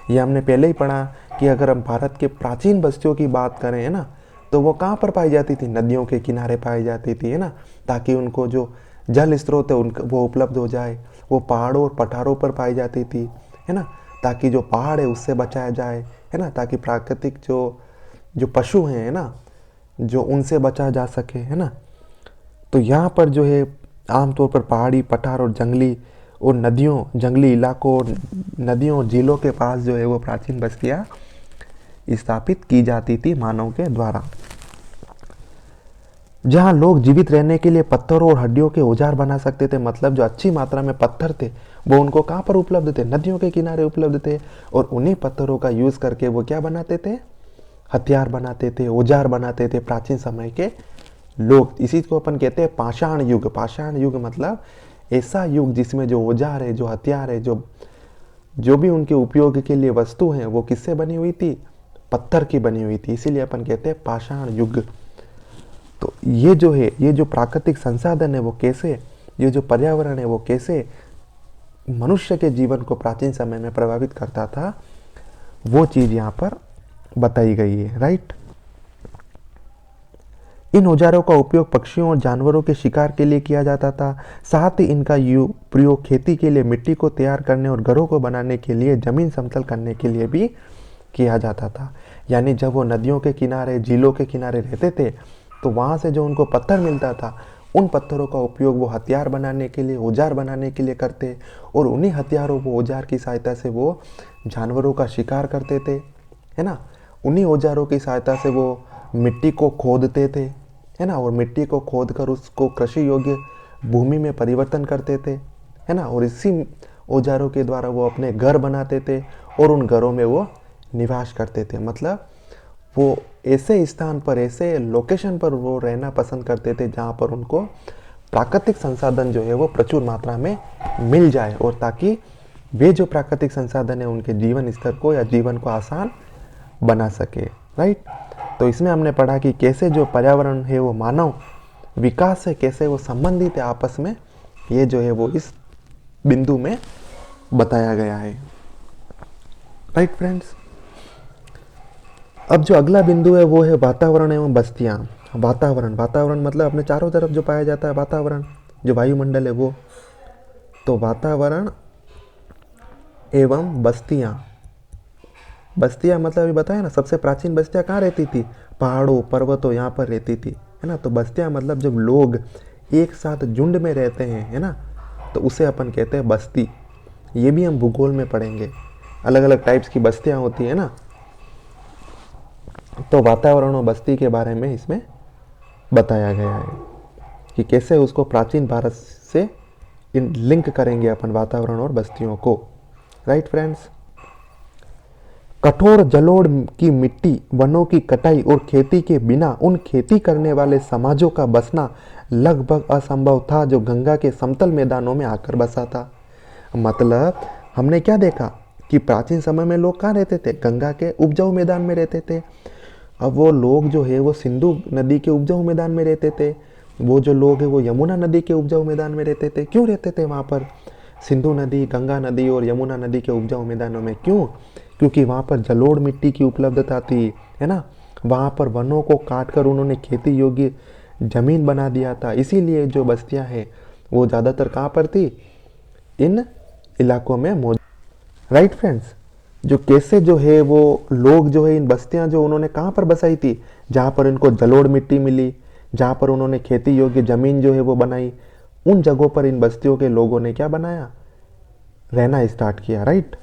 Speaker 1: ये हमने पहले ही पढ़ा कि अगर हम भारत के प्राचीन बस्तियों की बात करें, है ना, तो वो कहाँ पर पाई जाती थी? नदियों के किनारे पाई जाती थी, है ना, ताकि उनको जो जल स्रोत है उनका वो उपलब्ध हो जाए। वो पहाड़ों और पठारों पर पाई जाती थी, है ना, ताकि जो पहाड़ है उससे बचाया जाए, है ना, ताकि प्राकृतिक जो जो पशु हैं, है ना, जो उनसे बचा जा सके, है ना। तो यहाँ पर जो है आमतौर पर पहाड़ी पठार और जंगली और नदियों, जंगली इलाकों, नदियों, झीलों के पास जो है वो प्राचीन बस्तियाँ स्थापित की जाती थी मानव के द्वारा। जहाँ लोग जीवित रहने के लिए पत्थरों और हड्डियों के औजार बना सकते थे, मतलब जो अच्छी मात्रा में पत्थर थे वो उनको कहाँ पर उपलब्ध थे? नदियों के किनारे उपलब्ध थे। और उन्हीं पत्थरों का यूज़ करके वो क्या बनाते थे? हथियार बनाते थे, औजार बनाते थे प्राचीन समय के लोग। इसी को अपन कहते हैं पाषाण युग। पाषाण युग मतलब ऐसा युग जिसमें जो औजार है, जो हथियार है, जो भी उनके उपयोग के लिए वस्तु हैं वो किससे बनी हुई थी? पत्थर की बनी हुई थी। इसीलिए अपन कहते हैं पाषाण युग। तो ये जो है, ये जो प्राकृतिक संसाधन है वो कैसे, ये जो पर्यावरण है वो कैसे मनुष्य के जीवन को प्राचीन समय में प्रभावित करता था, वो चीज़ यहाँ पर बताई गई है, राइट। इन औजारों का उपयोग पक्षियों और जानवरों के शिकार के लिए किया जाता था। साथ ही इनका प्रयोग खेती के लिए, मिट्टी को तैयार करने और घरों को बनाने के लिए, जमीन समतल करने के लिए भी किया जाता था। यानी जब वो नदियों के किनारे, झीलों के किनारे रहते थे तो वहाँ से जो उनको पत्थर मिलता था, उन पत्थरों का उपयोग वो हथियार बनाने के लिए, औजार बनाने के लिए करते, और उन्हीं हथियारों वो औजार की सहायता से वो जानवरों का शिकार करते थे, है ना। उन्हीं औजारों की सहायता से वो मिट्टी को खोदते थे, है ना, और मिट्टी को खोद कर उसको कृषि योग्य भूमि में परिवर्तन करते थे, है ना। और इसी औजारों के द्वारा वो अपने घर बनाते थे और उन घरों में वो निवास करते थे। मतलब वो ऐसे स्थान पर, ऐसे लोकेशन पर वो रहना पसंद करते थे जहाँ पर उनको प्राकृतिक संसाधन जो है वो प्रचुर मात्रा में मिल जाए, और ताकि वे जो प्राकृतिक संसाधन है उनके जीवन स्तर को या जीवन को आसान बना सके, राइट। तो इसमें हमने पढ़ा कि कैसे जो पर्यावरण है वो मानव विकास से कैसे वो संबंधित है आपस में, ये जो है वो इस बिंदु में बताया गया है, राइट फ्रेंड्स। अब जो अगला बिंदु है वो है वातावरण एवं बस्तियाँ। वातावरण, वातावरण मतलब अपने चारों तरफ जो पाया जाता है वातावरण, जो वायुमंडल है वो। तो वातावरण एवं बस्तियाँ, बस्तियाँ मतलब अभी बताया ना, सबसे प्राचीन बस्तियाँ कहाँ रहती थी? पहाड़ों, पर्वतों, यहाँ पर रहती थी, है ना। तो बस्तियाँ मतलब जब लोग एक साथ झुंड में रहते हैं, है ना, तो उसे अपन कहते हैं बस्ती। ये भी हम भूगोल में पढ़ेंगे, अलग अलग टाइप्स की बस्तियाँ होती है ना। तो वातावरण और बस्ती के बारे में इसमें बताया गया है कि कैसे उसको प्राचीन भारत से इन लिंक करेंगे अपन वातावरण और बस्तियों को, राइट फ्रेंड्स। कठोर जलोढ़ की मिट्टी, वनों की कटाई और खेती के बिना उन खेती करने वाले समाजों का बसना लगभग असंभव था जो गंगा के समतल मैदानों में आकर बसा था। मतलब हमने क्या देखा कि प्राचीन समय में लोग कहाँ रहते थे? गंगा के उपजाऊ मैदान में रहते थे। अब वो लोग जो है वो सिंधु नदी के उपजाऊ मैदान में रहते थे, वो जो लोग हैं वो यमुना नदी के उपजाऊ मैदान में रहते थे। क्यों रहते थे वहाँ पर? सिंधु नदी, गंगा नदी और यमुना नदी के उपजाऊ मैदानों में क्यों? क्योंकि वहाँ पर जलोढ़ मिट्टी की उपलब्धता थी, है ना। वहाँ पर वनों को काट कर उन्होंने खेती योग्य जमीन बना दिया था। इसीलिए जो बस्तियाँ हैं वो ज़्यादातर कहाँ पर थी? इन इलाकों में मौजूद, राइट फ्रेंड्स। जो कैसे जो है वो लोग जो है इन बस्तियां जो उन्होंने कहाँ पर बसाई थी? जहाँ पर इनको जलोढ़ मिट्टी मिली, जहाँ पर उन्होंने खेती योग्य जमीन जो है वो बनाई, उन जगहों पर इन बस्तियों के लोगों ने क्या बनाया? रहना स्टार्ट किया, राइट।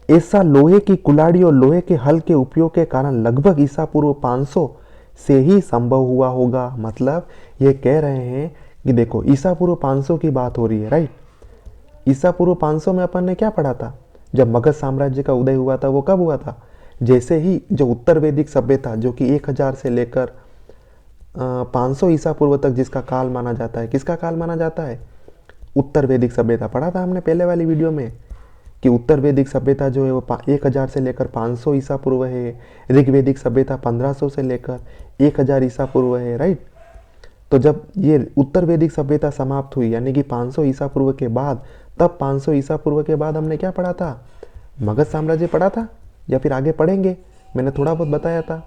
Speaker 1: ऐसा लोहे की कुल्हाड़ी और लोहे के हल के उपयोग के कारण लगभग ईसा पूर्व 500 से ही संभव हुआ होगा। मतलब ये कह रहे हैं कि देखो ईसा पूर्व 500 की बात हो रही है, राइट। ईसा पूर्व 500 में अपन ने क्या पढ़ा था? जब मगध साम्राज्य का उदय हुआ था वो कब हुआ था? जैसे ही जो उत्तर वैदिक सभ्यता जो कि 1000 से लेकर 500 ईसा पूर्व तक जिसका काल माना जाता है, किसका काल माना जाता है? उत्तर वैदिक सभ्यता। पढ़ा था हमने पहले वाली वीडियो में कि उत्तर वैदिक सभ्यता जो है वो 1000 से लेकर 500 ईसा पूर्व है, ऋग्वैदिक सभ्यता 1500 से लेकर 1000 ईसा पूर्व है, राइट। तो जब ये उत्तर वैदिक सभ्यता समाप्त हुई यानी कि 500 ईसा पूर्व के बाद, तब 500 ईसा पूर्व के बाद हमने क्या पढ़ा था? मगध साम्राज्य पढ़ा था, या फिर आगे पढ़ेंगे, मैंने थोड़ा बहुत बताया था।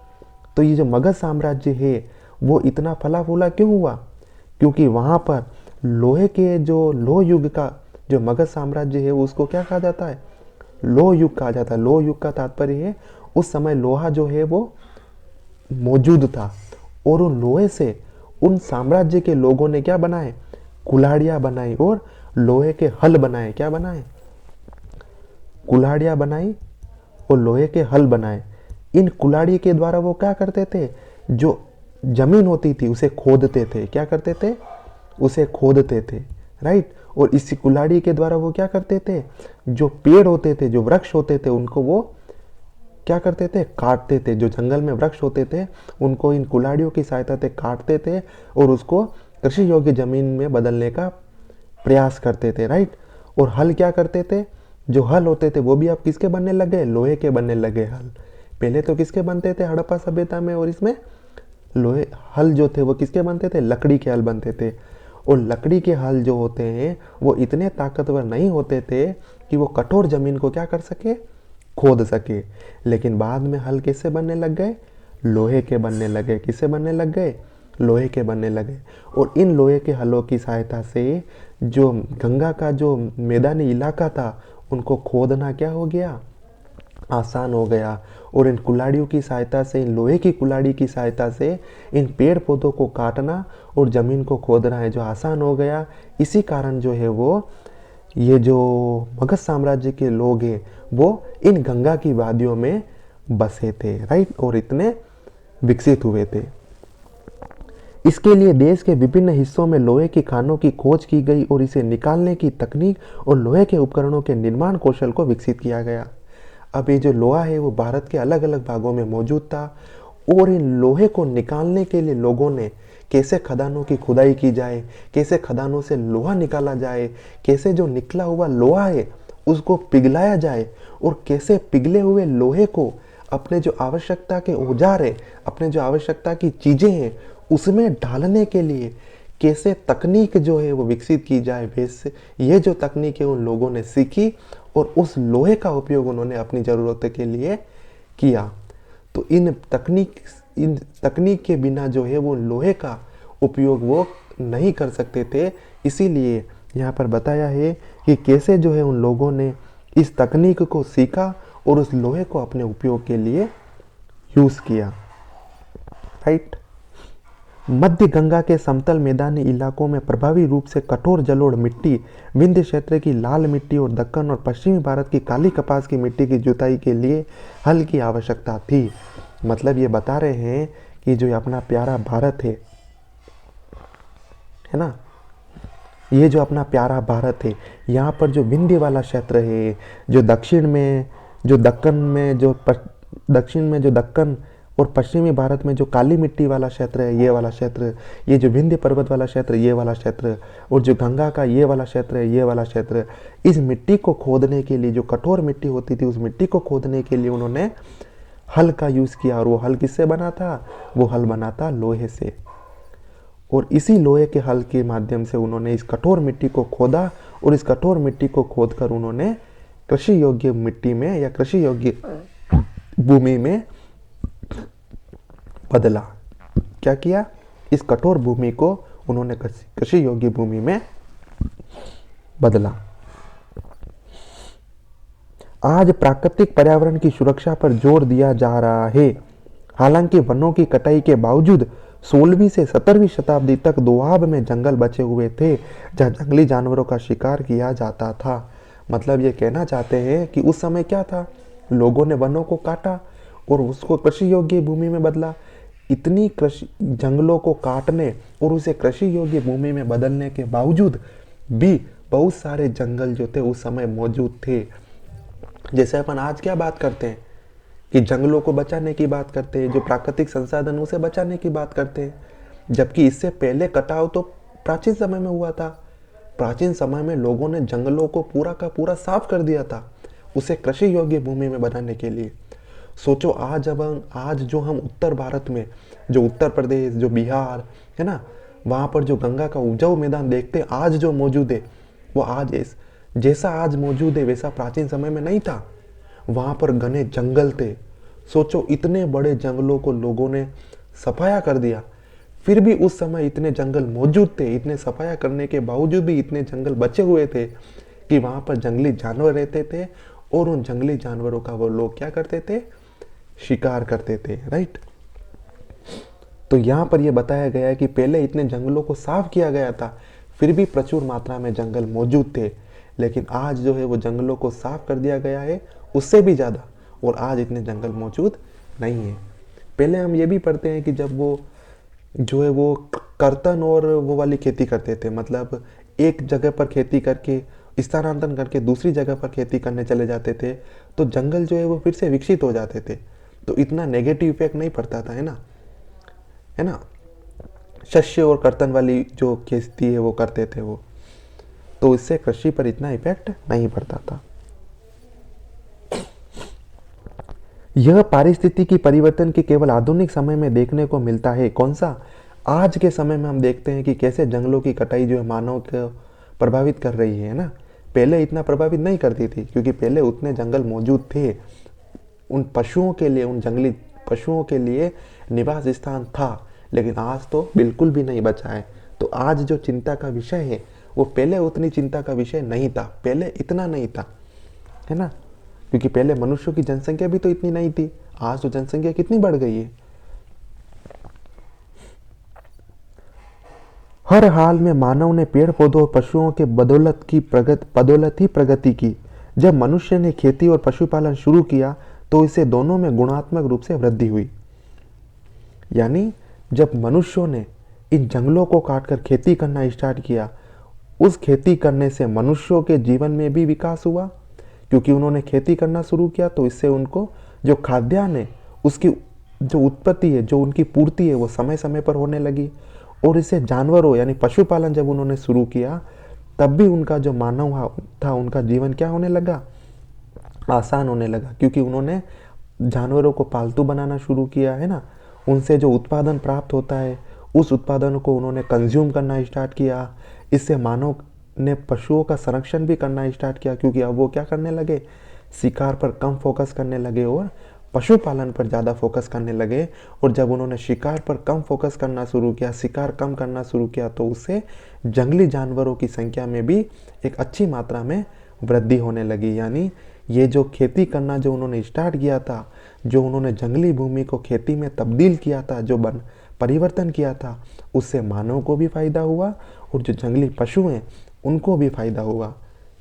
Speaker 1: तो ये जो मगध साम्राज्य है वो इतना फला फूला क्यों हुआ? क्योंकि वहाँ पर लोहे के जो लोह युग का जो मगध साम्राज्य है उसको क्या कहा जाता है? लोह युग कहा जाता है। लोह युग का तात्पर्य है उस समय लोहा जो है वो मौजूद था, और उन लोहे से उन साम्राज्य के लोगों ने क्या बनाए? कुल्हाड़ियाँ बनाई और लोहे के हल बनाए। क्या बनाए? कुल्हाड़ियाँ बनाई और लोहे के हल बनाए। इन कुल्हाड़ी के द्वारा वो क्या करते थे? जो जमीन होती थी उसे खोदते थे। क्या करते थे? उसे खोदते थे, राइट। और इसी कुल्हाड़ी के द्वारा वो क्या करते थे? जो पेड़ होते थे, जो वृक्ष होते थे, उनको वो क्या करते थे? काटते थे। जो जंगल में वृक्ष होते थे उनको इन कुल्हाड़ियों की सहायता से काटते थे और उसको कृषि योग्य जमीन में बदलने का प्रयास करते थे, राइट। और हल क्या करते थे? जो हल होते थे वो भी अब किसके बनने लगे? लोहे के बनने लगे हल। पहले तो किसके बनते थे हड़प्पा सभ्यता में? और इसमें लोहे हल जो थे वो किसके बनते थे? लकड़ी के हल बनते थे। और लकड़ी के हल जो होते हैं वो इतने ताकतवर नहीं होते थे कि वो कठोर जमीन को क्या कर सके? खोद सके। लेकिन बाद में हल किससे बनने लग गए? लोहे के बनने लगे। किससे बनने लग गए? लोहे के बनने लगे। और इन लोहे के हलों की सहायता से जो गंगा का जो मैदानी इलाका था उनको खोदना क्या हो गया? आसान हो गया। और इन कुल्हाड़ियों की सहायता से, इन लोहे की कुल्हाड़ी की सहायता से इन पेड़ पौधों को काटना और ज़मीन को खोदना है जो आसान हो गया। इसी कारण जो है वो ये जो मगध साम्राज्य के लोग हैं वो इन गंगा की वादियों में बसे थे, राइट, और इतने विकसित हुए थे। इसके लिए देश के विभिन्न हिस्सों में लोहे की खानों की खोज की गई और इसे निकालने की तकनीक और लोहे के उपकरणों के निर्माण कौशल को विकसित किया गया। अब ये जो लोहा है वो भारत के अलग अलग भागों में मौजूद था, और इन लोहे को निकालने के लिए लोगों ने कैसे खदानों की खुदाई की जाए, कैसे खदानों से लोहा निकाला जाए, कैसे जो निकला हुआ लोहा है उसको पिघलाया जाए, और कैसे पिघले हुए लोहे को अपने जो आवश्यकता के औजार है, अपने जो आवश्यकता की चीज़ें हैं उसमें ढालने के लिए कैसे तकनीक जो है वो विकसित की जाए। वैसे ये जो तकनीक है उन लोगों ने सीखी और उस लोहे का उपयोग उन्होंने अपनी ज़रूरत के लिए किया। तो इन तकनीक के बिना जो है वो लोहे का उपयोग वो नहीं कर सकते थे। इसीलिए यहाँ पर बताया है कि कैसे जो है उन लोगों ने इस तकनीक को सीखा और उस लोहे को अपने उपयोग के लिए यूज़ किया, राइट। मध्य गंगा के समतल मैदानी इलाकों में प्रभावी रूप से कठोर जलोढ़ मिट्टी, विंध्य क्षेत्र की लाल मिट्टी और दक्कन और पश्चिमी भारत की काली कपास की मिट्टी की जुताई के लिए हल की आवश्यकता थी। मतलब ये बता रहे हैं कि जो अपना प्यारा भारत है ना, ये जो अपना प्यारा भारत है, यहाँ पर जो विंध्य वाला क्षेत्र है, जो दक्षिण में जो दक्कन में जो दक्षिण में जो दक्कन और पश्चिमी भारत में जो काली मिट्टी वाला क्षेत्र है, ये वाला क्षेत्र, ये जो विंध्य पर्वत वाला क्षेत्र, ये वाला क्षेत्र, और जो गंगा का ये वाला क्षेत्र है, ये वाला क्षेत्र, इस मिट्टी को खोदने के लिए, जो कठोर मिट्टी होती थी उस मिट्टी को खोदने के लिए उन्होंने हल का यूज़ किया। और वो हल किससे बना था? वो हल बना था लोहे से। और इसी लोहे के हल के माध्यम से उन्होंने इस कठोर मिट्टी को खोदा, और इस कठोर मिट्टी को खोदकर उन्होंने कृषि योग्य मिट्टी में या कृषि योग्य भूमि में बदला। क्या किया? इस कठोर भूमि को उन्होंने कृषि योग्य भूमि में बदला। आज प्राकृतिक पर्यावरण की सुरक्षा पर जोर दिया जा रहा है। हालांकि वनों की कटाई के बावजूद 16वीं से 17वीं शताब्दी तक दोआब में जंगल बचे हुए थे जहां जंगली जानवरों का शिकार किया जाता था। मतलब ये कहना चाहते हैं कि उस समय क्या था, लोगों ने वनों को काटा और उसको कृषि योग्य भूमि में बदला। इतनी कृषि जंगलों को काटने और उसे कृषि योग्य भूमि में बदलने के बावजूद भी बहुत सारे जंगल जो थे उस समय मौजूद थे। जैसे अपन आज क्या बात करते हैं कि जंगलों को बचाने की बात करते हैं, जो प्राकृतिक संसाधनों से बचाने की बात करते हैं, जबकि इससे पहले कटाव तो प्राचीन समय में हुआ था। प्राचीन समय में लोगों ने जंगलों को पूरा का पूरा साफ कर दिया था उसे कृषि योग्य भूमि में बनाने के लिए। सोचो आज जो हम उत्तर भारत में, जो उत्तर प्रदेश, जो बिहार है ना, वहाँ पर जो गंगा का उपजाऊ मैदान देखते हैं आज जो मौजूद है, वो जैसा आज मौजूद है वैसा प्राचीन समय में नहीं था। वहाँ पर घने जंगल थे। सोचो इतने बड़े जंगलों को लोगों ने सफाया कर दिया, फिर भी उस समय इतने जंगल मौजूद थे, इतने सफाया करने के बावजूद भी इतने जंगल बचे हुए थे कि वहाँ पर जंगली जानवर रहते थे और उन जंगली जानवरों का वो लोग क्या करते थे, शिकार करते थे, राइट। तो यहाँ पर यह बताया गया है कि पहले इतने जंगलों को साफ किया गया था, फिर भी प्रचुर मात्रा में जंगल मौजूद थे, लेकिन आज जो है वो जंगलों को साफ कर दिया गया है उससे भी ज़्यादा, और आज इतने जंगल मौजूद नहीं है। पहले हम ये भी पढ़ते हैं कि जब वो जो है वो कर्तन और वो वाली खेती करते थे, मतलब एक जगह पर खेती करके स्थानांतरण करके दूसरी जगह पर खेती करने चले जाते थे, तो जंगल जो है वो फिर से विकसित हो जाते थे, तो इतना नेगेटिव इफेक्ट नहीं पड़ता था, है ना। शस्य और कर्तन वाली जो खेती है वो करते थे वो, तो इससे कृषि पर इतना इफेक्ट नहीं पड़ता था। यह पारिस्थितिकी परिवर्तन की केवल आधुनिक समय में देखने को मिलता है। कौन सा? आज के समय में हम देखते हैं कि कैसे जंगलों की कटाई जो है मानव को प्रभावित कर रही है ना। पहले इतना प्रभावित नहीं करती थी क्योंकि पहले उतने जंगल मौजूद थे, उन पशुओं के लिए, उन जंगली पशुओं के लिए निवास स्थान था, लेकिन आज तो बिल्कुल भी नहीं बचा है। तो आज जो चिंता का विषय है वो पहले उतनी चिंता का विषय नहीं था, पहले इतना नहीं था, है ना, क्योंकि पहले मनुष्यों की जनसंख्या भी तो इतनी नहीं थी। आज तो जनसंख्या कितनी बढ़ गई है। हर हाल में मानव ने पेड़ पौधों और पशुओं के बदौलत ही प्रगति की। जब मनुष्य ने खेती और पशुपालन शुरू किया तो इससे दोनों में गुणात्मक रूप से वृद्धि हुई। यानी जब मनुष्यों ने इन जंगलों को काटकर खेती करना स्टार्ट किया, उस खेती करने से मनुष्यों के जीवन में भी विकास हुआ, क्योंकि उन्होंने खेती करना शुरू किया तो इससे उनको जो खाद्यान्न है उसकी जो उत्पत्ति है, जो उनकी पूर्ति है वो समय समय पर होने लगी। और इससे जानवरों यानी पशुपालन जब उन्होंने शुरू किया तब भी उनका जो मानव था उनका जीवन क्या होने लगा, आसान होने लगा, क्योंकि उन्होंने जानवरों को पालतू बनाना शुरू किया, है ना। उनसे जो उत्पादन प्राप्त होता है उस उत्पादन को उन्होंने कंज्यूम करना स्टार्ट किया। इससे मानव ने पशुओं का संरक्षण भी करना स्टार्ट किया, क्योंकि अब वो क्या करने लगे, शिकार पर कम फोकस करने लगे और पशुपालन पर ज़्यादा फोकस करने लगे। और जब उन्होंने शिकार पर कम फोकस करना शुरू किया, शिकार कम करना शुरू किया, तो उससे जंगली जानवरों की संख्या में भी एक अच्छी मात्रा में वृद्धि होने लगी। यानी ये जो खेती करना जो उन्होंने स्टार्ट किया था, जो उन्होंने जंगली भूमि को खेती में तब्दील किया था, जो परिवर्तन किया था, उससे मानव को भी फायदा हुआ और जो जंगली पशु हैं उनको भी फायदा हुआ,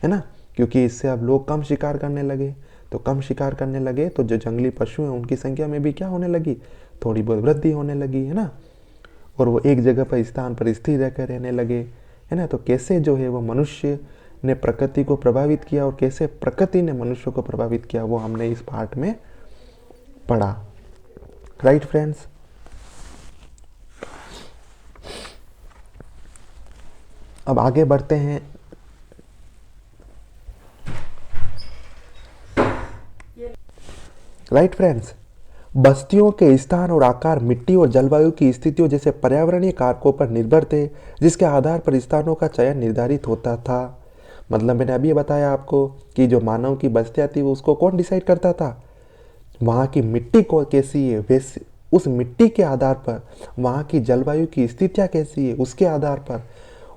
Speaker 1: है ना। क्योंकि इससे अब लोग कम शिकार करने लगे, तो कम शिकार करने लगे तो जो जंगली पशु हैं उनकी संख्या में भी क्या होने लगी, थोड़ी बहुत वृद्धि होने लगी, है ना। और वो एक जगह पर स्थान पर स्थिर रहकर रहने लगे, है ना। तो कैसे जो है वो मनुष्य ने प्रकृति को प्रभावित किया और कैसे प्रकृति ने मनुष्य को प्रभावित किया, वो हमने इस पार्ट में पढ़ा, राइट फ्रेंड्स। अब आगे बढ़ते हैं। राइट फ्रेंड्स, बस्तियों के स्थान और आकार मिट्टी और जलवायु की स्थितियों जैसे पर्यावरणीय कारकों पर निर्भर थे, जिसके आधार पर स्थानों का चयन निर्धारित होता था। मतलब मैंने अभी बताया आपको कि जो मानव की बस्तियां थी वो उसको कौन डिसाइड करता था, वहाँ की मिट्टी को कैसी है वैसे उस मिट्टी के आधार पर, वहाँ की जलवायु की स्थितियाँ कैसी है उसके आधार पर,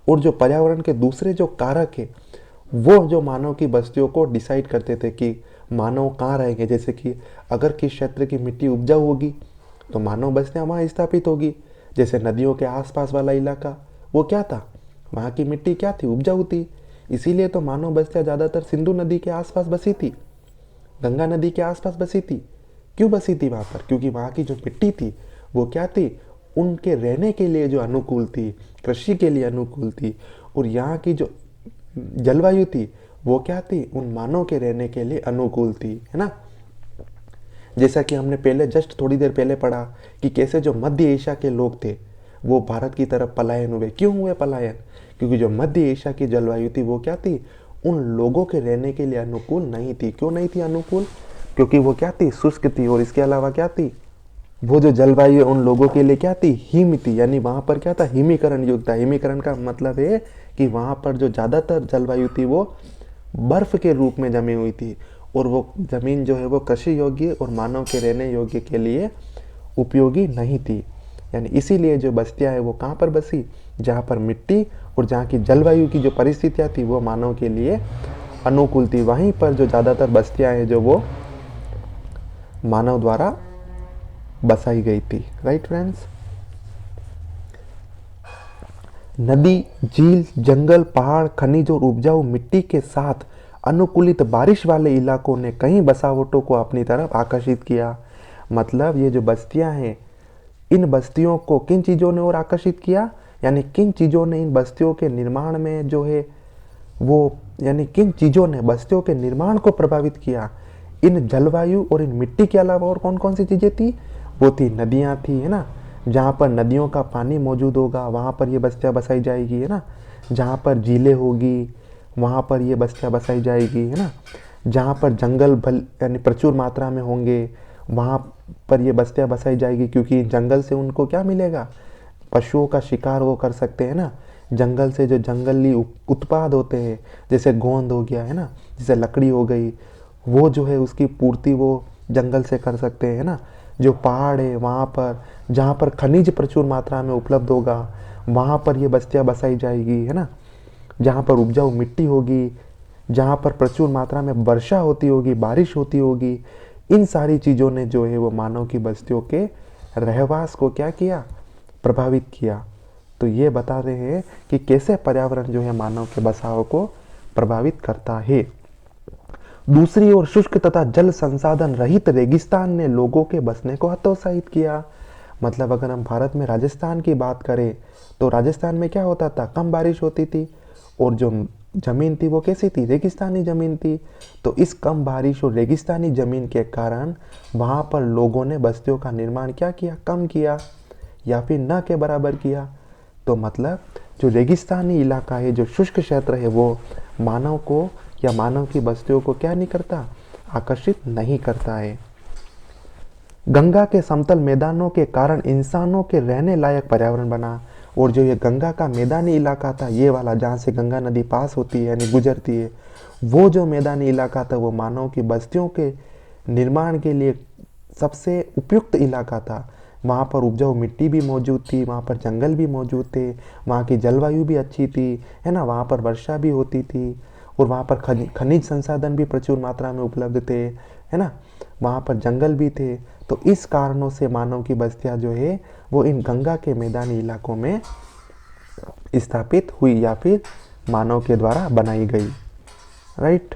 Speaker 1: और जो पर्यावरण के दूसरे जो कारक है वो जो मानव की बस्तियों को डिसाइड करते थे कि मानव कहाँ रहेंगे। जैसे कि अगर किस क्षेत्र की मिट्टी उपजाऊ होगी तो मानव बस्तियाँ वहाँ स्थापित होगी। जैसे नदियों के आसपास वाला इलाका, वो क्या था, वहाँ की मिट्टी क्या थी, उपजाऊ थी, इसीलिए तो मानव बस्तियाँ ज़्यादातर सिंधु नदी के आसपास बसी थी, गंगा नदी के आसपास बसी थी। क्यों बसी थी वहाँ पर, क्योंकि वहाँ की जो मिट्टी थी वो क्या थी, उनके रहने के लिए जो अनुकूल थी, कृषि के लिए अनुकूल थी। और यहाँ की जो जलवायु थी वो क्या थी, उन मानव के रहने के लिए अनुकूल थी, है ना। जैसा कि हमने पहले जस्ट थोड़ी देर पहले पढ़ा कि कैसे जो मध्य एशिया के लोग थे वो भारत की तरफ पलायन हुए। क्यों हुए पलायन? क्योंकि जो मध्य एशिया की जलवायु थी वो क्या थी, उन लोगों के रहने के लिए अनुकूल नहीं थी। क्यों नहीं थी अनुकूल? क्योंकि वो क्या थी, शुष्क थी। और इसके अलावा क्या थी, वो जो जलवायु उन लोगों के लिए क्या थी, हिम थी। यानी वहाँ पर क्या था, हिमीकरण युग था। हिमीकरण का मतलब है कि वहाँ पर जो ज़्यादातर जलवायु थी वो बर्फ के रूप में जमी हुई थी, और वो ज़मीन जो है वो कृषि योग्य और मानव के रहने योग्य के लिए उपयोगी नहीं थी। यानी इसीलिए जो बस्तियाँ हैं वो कहाँ पर बसी, जहाँ पर मिट्टी और जहाँ की जलवायु की जो परिस्थितियाँ थी वो मानव के लिए अनुकूल थी। वहीं पर जो ज़्यादातर बस्तियाँ हैं जो वो मानव द्वारा बसाई गई थी। Right friends. नदी, झील, जंगल, पहाड़, खनिज और उपजाऊ मिट्टी के साथ अनुकूलित बारिश वाले इलाकों ने कई बसावटों को अपनी तरफ आकर्षित किया। मतलब ये जो बस्तियां हैं, इन बस्तियों को किन चीज़ों ने और आकर्षित किया, यानी किन चीज़ों ने इन बस्तियों के निर्माण में जो है वो, यानी किन चीज़ों ने बस्तियों के निर्माण को प्रभावित किया। इन जलवायु और इन मिट्टी के अलावा और कौन कौन सी चीज़ें थी, वो थी नदियाँ थी, है ना। जहाँ पर नदियों का पानी मौजूद होगा वहाँ पर ये बस्तियाँ बसाई जाएगी, है ना। जहाँ पर झीलें होगी वहाँ पर ये बस्तियाँ बसाई जाएगी, है ना। जहाँ पर जंगल भल यानी प्रचुर मात्रा में होंगे वहाँ पर ये बस्तियाँ बसाई जाएगी, क्योंकि जंगल से उनको क्या मिलेगा, पशुओं का शिकार वो कर सकते हैं ना। जंगल से जो जंगली उत्पाद होते हैं, जैसे गोंद हो गया, है ना, जैसे लकड़ी हो गई, वो जो है उसकी पूर्ति वो जंगल से कर सकते हैं, है ना। जो पहाड़ है वहाँ पर, जहाँ पर खनिज प्रचुर मात्रा में उपलब्ध होगा वहाँ पर ये बस्तियाँ बसाई जाएगी, है ना। जहाँ पर उपजाऊ मिट्टी होगी, जहाँ पर प्रचुर मात्रा में वर्षा होती होगी, बारिश होती होगी, इन सारी चीज़ों ने जो है वो मानव की बस्तियों के रहवास को क्या किया, प्रभावित किया। तो ये बता रहे हैं कि कैसे पर्यावरण जो है मानव के बसाव को प्रभावित करता है। दूसरी ओर शुष्क तथा जल संसाधन रहित रेगिस्तान ने लोगों के बसने को हतोत्साहित किया। मतलब अगर हम भारत में राजस्थान की बात करें तो राजस्थान में क्या होता था, कम बारिश होती थी, और जो ज़मीन थी वो कैसी थी, रेगिस्तानी ज़मीन थी। तो इस कम बारिश और रेगिस्तानी ज़मीन के कारण वहाँ पर लोगों ने बस्तियों का निर्माण क्या किया, कम किया या फिर न के बराबर किया। तो मतलब जो रेगिस्तानी इलाका है, जो शुष्क क्षेत्र है, वो मानव को या मानव की बस्तियों को क्या नहीं करता, आकर्षित नहीं करता है। गंगा के समतल मैदानों के कारण इंसानों के रहने लायक पर्यावरण बना। और जो ये गंगा का मैदानी इलाका था, ये वाला जहाँ से गंगा नदी पास होती है यानी गुजरती है, वो जो मैदानी इलाका था वो मानव की बस्तियों के निर्माण के लिए सबसे उपयुक्त इलाका था। वहाँ पर उपजाऊ मिट्टी भी मौजूद थी, वहाँ पर जंगल भी मौजूद थे, वहाँ की जलवायु भी अच्छी थी, है ना। वहाँ पर वर्षा भी होती थी, और वहाँ पर खनिज संसाधन भी प्रचुर मात्रा में उपलब्ध थे, है ना। वहाँ पर जंगल भी थे। तो इस कारणों से मानव की बस्तियाँ जो है वो इन गंगा के मैदानी इलाकों में स्थापित हुई या फिर मानव के द्वारा बनाई गई। राइट।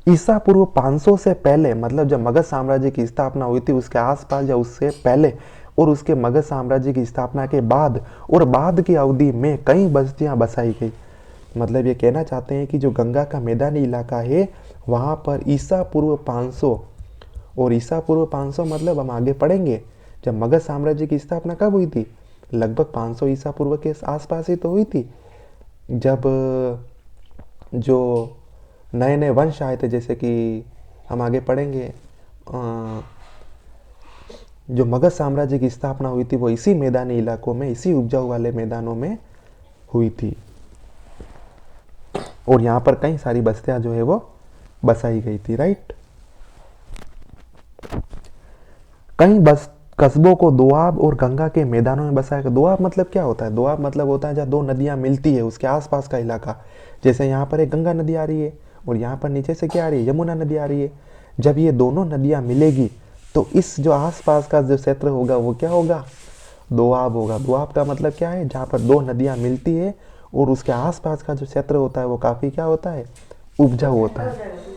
Speaker 1: ईसा पूर्व 500 से पहले, मतलब जब मगध साम्राज्य की स्थापना हुई थी उसके आसपास या उससे पहले, और उसके मगध साम्राज्य की स्थापना के बाद और बाद की अवधि में कई बस्तियां बसाई गई। मतलब ये कहना चाहते हैं कि जो गंगा का मैदानी इलाका है वहाँ पर ईसा पूर्व 500, और ईसा पूर्व 500 मतलब हम आगे पढ़ेंगे जब मगध साम्राज्य की स्थापना कब हुई थी, लगभग 500 ईसा पूर्व के आसपास ही तो हुई थी, जब जो नए नए वंश आए थे, जैसे कि हम आगे पढ़ेंगे जो मगध साम्राज्य की स्थापना हुई थी वो इसी मैदानी इलाकों में, इसी उपजाऊ वाले मैदानों में हुई थी, और यहाँ पर कई सारी बस्तियां जो है वो बसाई गई थी। राइट। कई कस्बों को दोआब और गंगा के मैदानों में बसाया गया। दोआब मतलब क्या होता है, दोआब मतलब होता है जहाँ दो नदियाँ मिलती है उसके आसपास का इलाका। जैसे यहाँ पर एक गंगा नदी आ रही है और यहाँ पर नीचे से क्या आ रही है, यमुना नदी आ रही है। जब ये दोनों नदियाँ मिलेगी तो इस जो आसपास का जो क्षेत्र होगा वो क्या होगा, दोआब होगा। दोआब का मतलब क्या है, जहाँ पर दो नदियाँ मिलती है और उसके आसपास का जो क्षेत्र होता है वो काफ़ी क्या होता है, उपजाऊ होता है।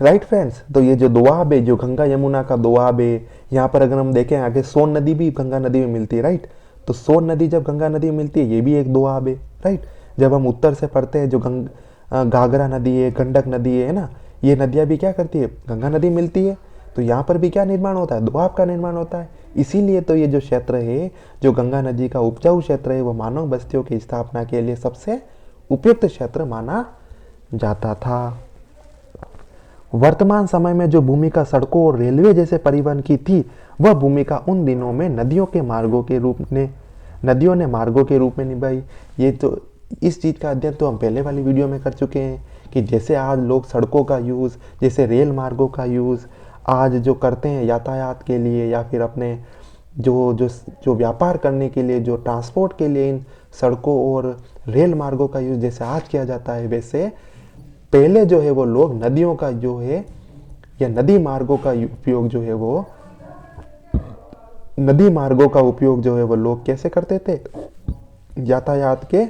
Speaker 1: Right friends. तो ये जो दोआब है, जो गंगा यमुना का दोआब है, यहाँ पर अगर हम देखें आगे सोन नदी भी गंगा नदी में मिलती है। राइट। तो सोन नदी जब गंगा नदी में मिलती है ये भी एक दोआब है। राइट। जब हम उत्तर से पढ़ते हैं जो घाघरा नदी है, गंडक नदी है ना, ये नदियाँ भी क्या करती है, गंगा नदी मिलती है। तो यहाँ पर भी क्या निर्माण होता है, दोआब का निर्माण होता है। इसीलिए तो ये जो क्षेत्र है, जो गंगा नदी का उपजाऊ क्षेत्र है, वो मानव बस्तियों की स्थापना के लिए सबसे उपयुक्त क्षेत्र माना जाता था। वर्तमान समय में जो भूमिका सड़कों और रेलवे जैसे परिवहन की थी, वह भूमिका उन दिनों में नदियों ने मार्गों के रूप में निभाई। ये तो इस चीज़ का अध्ययन तो हम पहले वाली वीडियो में कर चुके हैं कि जैसे आज लोग सड़कों का यूज़, जैसे रेल मार्गों का यूज़ आज जो करते हैं यातायात के लिए, या फिर अपने जो जो जो व्यापार करने के लिए, जो ट्रांसपोर्ट के लिए इन सड़कों और रेल मार्गों का यूज़ जैसे आज किया जाता है, वैसे पहले जो है वो लोग नदियों का जो है या नदी मार्गों का उपयोग जो है वो नदी मार्गों का उपयोग जो है वो लोग कैसे करते थे, यातायात के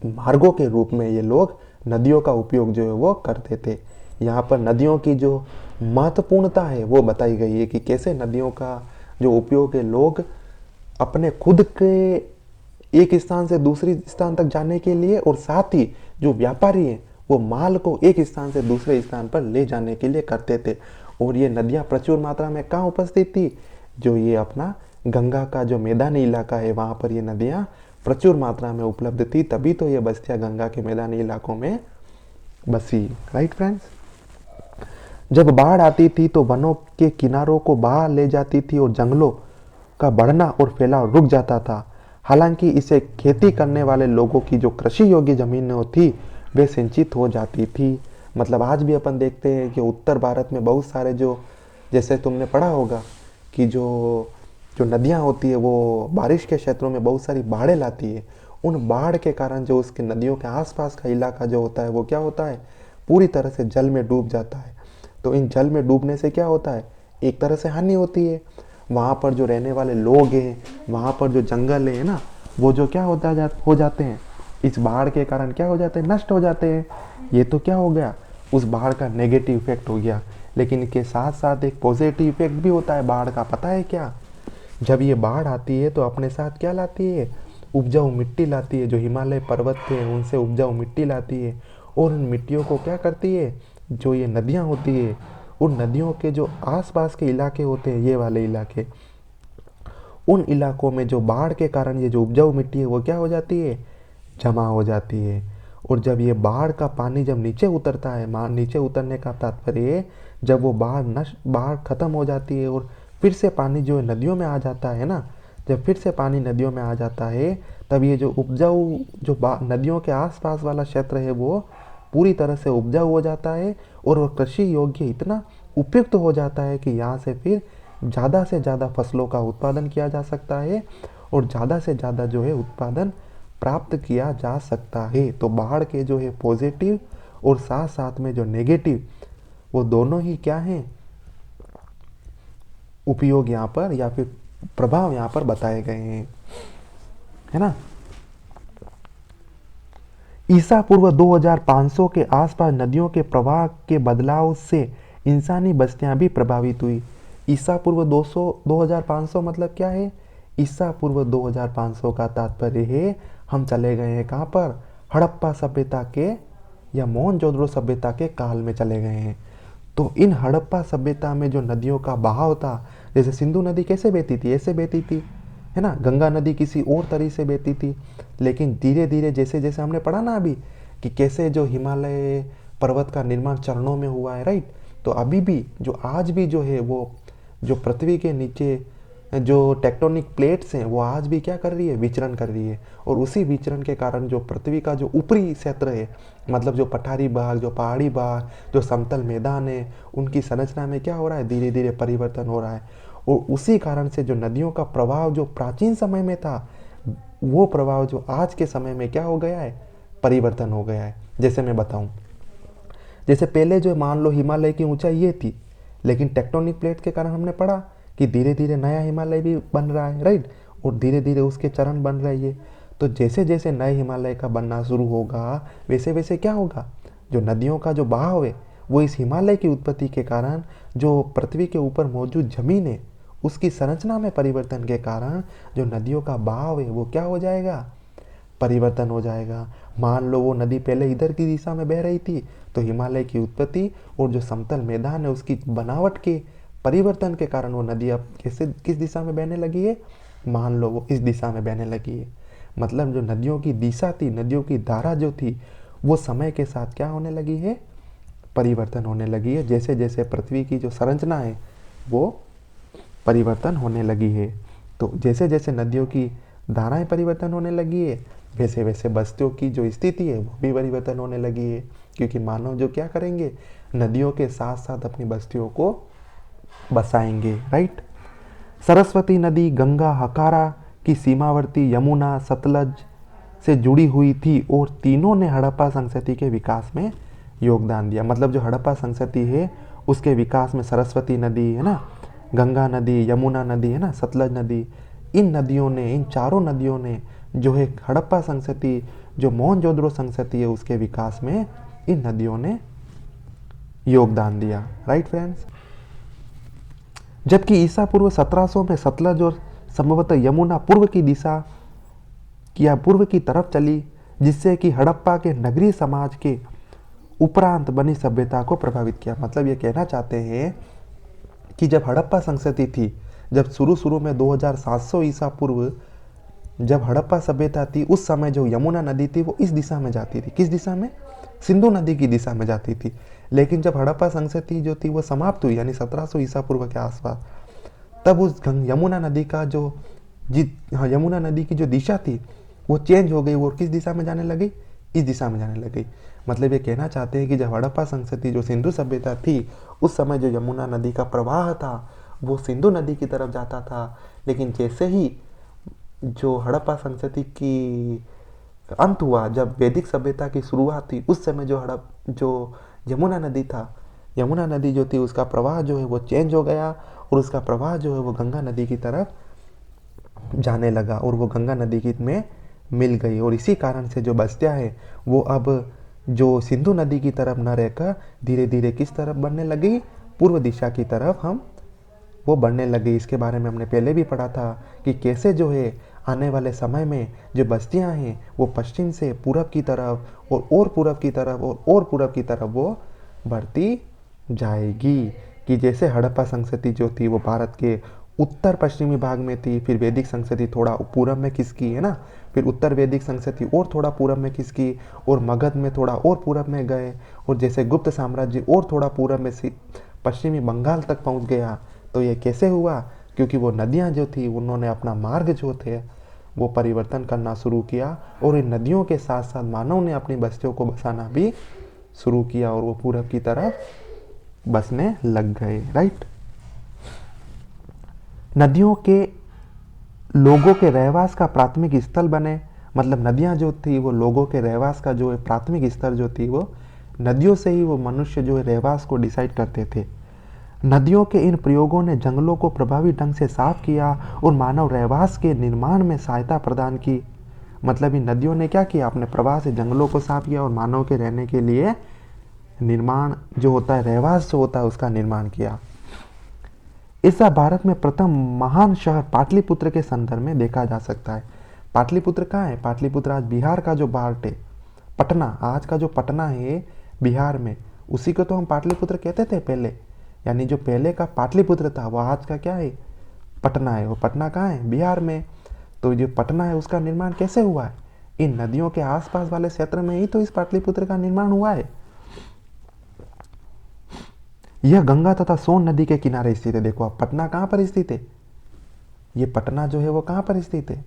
Speaker 1: मार्गों के रूप में ये लोग नदियों का उपयोग जो है वो करते थे। यहाँ पर नदियों की जो महत्वपूर्णता है वो बताई गई है कि कैसे नदियों का जो उपयोग है लोग अपने खुद के एक स्थान से दूसरी स्थान तक जाने के लिए, और साथ ही जो व्यापारी हैं वो माल को एक स्थान से दूसरे स्थान पर ले जाने के लिए करते थे। और ये नदियाँ प्रचुर मात्रा में कहाँ उपस्थित थी, जो ये अपना गंगा का जो मैदानी इलाका है वहाँ पर ये नदियाँ प्रचुर मात्रा में उपलब्ध थी, तभी तो ये बस्तियाँ गंगा के मैदानी इलाकों में बसी। राइट फ्रेंड्स, जब बाढ़ आती थी तो वनों के किनारों को बहा ले जाती थी और जंगलों का बढ़ना और फैलाव रुक जाता था। हालांकि इसे खेती करने वाले लोगों की जो कृषि योग्य जमीनें थी वे सिंचित हो जाती थी। मतलब आज भी अपन देखते हैं कि उत्तर भारत में बहुत सारे जो, जैसे तुमने पढ़ा होगा कि जो जो नदियाँ होती है वो बारिश के क्षेत्रों में बहुत सारी बाढ़ें लाती है। उन बाढ़ के कारण जो उसके नदियों के आसपास का इलाका जो होता है वो क्या होता है, पूरी तरह से जल में डूब जाता है। तो इन जल में डूबने से क्या होता है, एक तरह से हानि होती है। वहाँ पर जो रहने वाले लोग हैं, वहाँ पर जो जंगल है ना, वो जो क्या हो जाते हैं, इस बाढ़ के कारण क्या हो जाते हैं, नष्ट हो जाते हैं। ये तो क्या हो गया, उस बाढ़ का नेगेटिव इफेक्ट हो गया। लेकिन इसके साथ साथ एक पॉजिटिव इफेक्ट भी होता है बाढ़ का, पता है क्या? जब ये बाढ़ आती है तो अपने साथ क्या लाती है, उपजाऊ मिट्टी लाती है। जो हिमालय पर्वत थे उनसे उपजाऊ मिट्टी लाती है, और उन मिट्टियों को क्या करती है, जो ये नदियाँ होती है, उन नदियों के जो आसपास के इलाके होते हैं, ये वाले इलाके, उन इलाकों में जो बाढ़ के कारण ये जो उपजाऊ मिट्टी है वो क्या हो जाती है, जमा हो जाती है। और जब ये बाढ़ का पानी जब नीचे उतरता है, नीचे उतरने का तात्पर्य जब वो बाढ़ खत्म हो जाती है और फिर से पानी जो है नदियों में आ जाता है ना, जब फिर से पानी नदियों में आ जाता है, तब ये जो उपजाऊ जो नदियों के आसपास वाला क्षेत्र है वो पूरी तरह से उपजाऊ हो जाता है, और वो कृषि योग्य इतना उपयुक्त हो जाता है कि यहाँ से फिर ज़्यादा से ज़्यादा फसलों का उत्पादन किया जा सकता है, और ज़्यादा से ज़्यादा जो है उत्पादन प्राप्त किया जा सकता है। तो बाढ़ के जो है पॉजिटिव और साथ साथ में जो नेगेटिव, वो दोनों ही क्या हैं, उपयोग यहाँ पर या फिर प्रभाव यहाँ पर बताए गए हैं, है ना। ईसा पूर्व 2500 के आसपास नदियों के प्रवाह के बदलाव से इंसानी बस्तियां भी प्रभावित हुई। ईसा पूर्व 2500 मतलब क्या है, ईसा पूर्व 2500 का तात्पर्य है हम चले गए हैं कहाँ पर, हड़प्पा सभ्यता के या मोहनजोदड़ो सभ्यता के काल में चले गए हैं। तो इन हड़प्पा सभ्यता में जो नदियों का बहाव था, जैसे सिंधु नदी कैसे बहती थी, ऐसे बहती थी, है ना, गंगा नदी किसी और तरीके से बहती थी। लेकिन धीरे धीरे जैसे जैसे हमने पढ़ा ना अभी कि कैसे जो हिमालय पर्वत का निर्माण चरणों में हुआ है, राइट। तो अभी भी जो आज भी जो है वो जो पृथ्वी के नीचे जो टेक्टोनिक प्लेट्स हैं वो आज भी क्या कर रही है, विचरण कर रही है। और उसी विचरण के कारण जो पृथ्वी का जो ऊपरी क्षेत्र है, मतलब जो पठारी भाग, जो पहाड़ी भाग, जो समतल मैदान है, उनकी संरचना में क्या हो रहा है, धीरे धीरे परिवर्तन हो रहा है। और उसी कारण से जो नदियों का प्रभाव जो प्राचीन समय में था, वो प्रभाव जो आज के समय में क्या हो गया है, परिवर्तन हो गया है। जैसे मैं बताऊं, जैसे पहले जो मान लो हिमालय की ऊंचाई ये थी, लेकिन टेक्टोनिक प्लेट के कारण हमने पढ़ा कि धीरे धीरे नया हिमालय भी बन रहा है, राइट। और धीरे धीरे उसके चरण बन रहे हैं। तो जैसे जैसे नए हिमालय का बनना शुरू होगा, वैसे वैसे क्या होगा, जो नदियों का जो बहाव है वो इस हिमालय की उत्पत्ति के कारण जो पृथ्वी के ऊपर मौजूद जमीन है उसकी संरचना में परिवर्तन के कारण जो नदियों का बहाव है वो क्या हो जाएगा, परिवर्तन हो जाएगा। मान लो वो नदी पहले इधर की दिशा में बह रही थी, तो हिमालय की उत्पत्ति और जो समतल मैदान है उसकी बनावट के परिवर्तन के कारण वो नदी अब कैसे किस दिशा में बहने लगी है, मान लो वो इस दिशा में बहने लगी है। मतलब जो नदियों की दिशा थी, नदियों की धारा जो थी, वो समय के साथ क्या होने लगी है, परिवर्तन होने लगी है। जैसे जैसे पृथ्वी की जो संरचना है वो परिवर्तन होने लगी है, तो जैसे जैसे नदियों की धाराएं परिवर्तन होने लगी है, वैसे वैसे बस्तियों की जो स्थिति है वो भी परिवर्तन होने लगी है। क्योंकि मानव जो क्या करेंगे, नदियों के साथ साथ अपनी बस्तियों को बसाएंगे, राइट। सरस्वती नदी गंगा हकारा की सीमावर्ती यमुना सतलज से जुड़ी हुई थी और तीनों ने हड़प्पा संस्कृति के विकास में योगदान दिया। मतलब जो हड़प्पा संस्कृति है उसके विकास में सरस्वती नदी है ना, गंगा नदी, यमुना नदी है ना, सतलज नदी, इन नदियों ने, इन चारों नदियों ने जो है हड़प्पा संस्कृति, जो मोहनजोदड़ो संस्कृति है उसके विकास में इन नदियों ने योगदान दिया, राइट फ्रेंड्स। जबकि ईसा पूर्व 1700 में सतलज और संभवतः यमुना पूर्व की दिशा या पूर्व की तरफ चली, जिससे कि हड़प्पा के नगरीय समाज के उपरांत बनी सभ्यता को प्रभावित किया। मतलब ये कहना चाहते हैं कि जब हड़प्पा संस्कृति थी, जब शुरू में 2700 ईसा पूर्व जब हड़प्पा सभ्यता थी, उस समय जो यमुना नदी थी वो इस दिशा में जाती थी। किस दिशा में, सिंधु नदी की दिशा में जाती थी। लेकिन जब हड़प्पा संस्कृति जो थी वो समाप्त हुई, यानी 1700 ईसा पूर्व के आसपास, तब उस यमुना नदी का जो यमुना नदी की जो दिशा थी वो चेंज हो गई, वो किस दिशा में जाने लगी, इस दिशा में जाने लगी। मतलब ये कहना चाहते हैं कि जब हड़प्पा संस्कृति जो सिंधु सभ्यता थी, उस समय जो यमुना नदी का प्रवाह था वो सिंधु नदी की तरफ जाता था। लेकिन जैसे ही जो हड़प्पा संस्कृति की अंत हुआ, जब वैदिक सभ्यता की शुरुआत थी, उस समय जो यमुना नदी था, यमुना नदी जो थी उसका प्रवाह जो है वो चेंज हो गया और उसका प्रवाह जो है वो गंगा नदी की तरफ जाने लगा और वो गंगा नदी की में मिल गई। और इसी कारण से जो बस्तियां हैं वो अब जो सिंधु नदी की तरफ न रहकर धीरे धीरे किस तरफ बढ़ने लगी, पूर्व दिशा की तरफ हम वो बढ़ने लगी। इसके बारे में हमने पहले भी पढ़ा था कि कैसे जो है आने वाले समय में जो बस्तियां हैं वो पश्चिम से पूरब की तरफ और पूरब की तरफ और पूरब की तरफ वो बढ़ती जाएगी। कि जैसे हड़प्पा संस्कृति जो थी वो भारत के उत्तर पश्चिमी भाग में थी, फिर वैदिक संस्कृति थोड़ा पूरब में खिसकी है ना, फिर उत्तर वैदिक संस्कृति और थोड़ा पूरब में खिसकी और मगध में थोड़ा और पूरब में गए, और जैसे गुप्त साम्राज्य और थोड़ा पूरब में पश्चिमी बंगाल तक पहुंच गया। तो ये कैसे हुआ, क्योंकि वो नदियां जो थी उन्होंने अपना मार्ग जो थे वो परिवर्तन करना शुरू किया और इन नदियों के साथ साथ मानव ने अपनी बस्तियों को बसाना भी शुरू किया और वो पूरब की तरफ बसने लग गए, राइट। नदियों के लोगों के रहवास का प्राथमिक स्थल बने। मतलब नदियां जो थी वो लोगों के रहवास का जो है प्राथमिक स्तर जो थी, वो नदियों से ही वो मनुष्य जो है रहवास को डिसाइड करते थे। नदियों के इन प्रयोगों ने जंगलों को प्रभावी ढंग से साफ किया और मानव रहवास के निर्माण में सहायता प्रदान की। मतलब इन नदियों ने क्या किया, अपने प्रवाह से जंगलों को साफ किया और मानव के रहने के लिए निर्माण जो होता है, रहवास जो होता है उसका निर्माण किया। ऐसा भारत में प्रथम महान शहर पाटलिपुत्र के संदर्भ में देखा जा सकता है। पाटलिपुत्र कहाँ है, पाटलिपुत्र आज बिहार का जो पार्ट है, पटना, आज का जो पटना है बिहार में, उसी को तो हम पाटलिपुत्र कहते थे पहले। यानी जो पहले का पाटलिपुत्र था वो आज का क्या है, पटना है। वो पटना कहाँ है, बिहार में। तो जो पटना है उसका निर्माण कैसे हुआ है, इन नदियों के आसपास वाले क्षेत्र में ही तो इस पाटलिपुत्र का निर्माण हुआ है। यह गंगा तथा सोन नदी के किनारे स्थित है। देखो अब पटना कहाँ पर स्थित है, ये पटना जो है वो कहाँ पर स्थित है,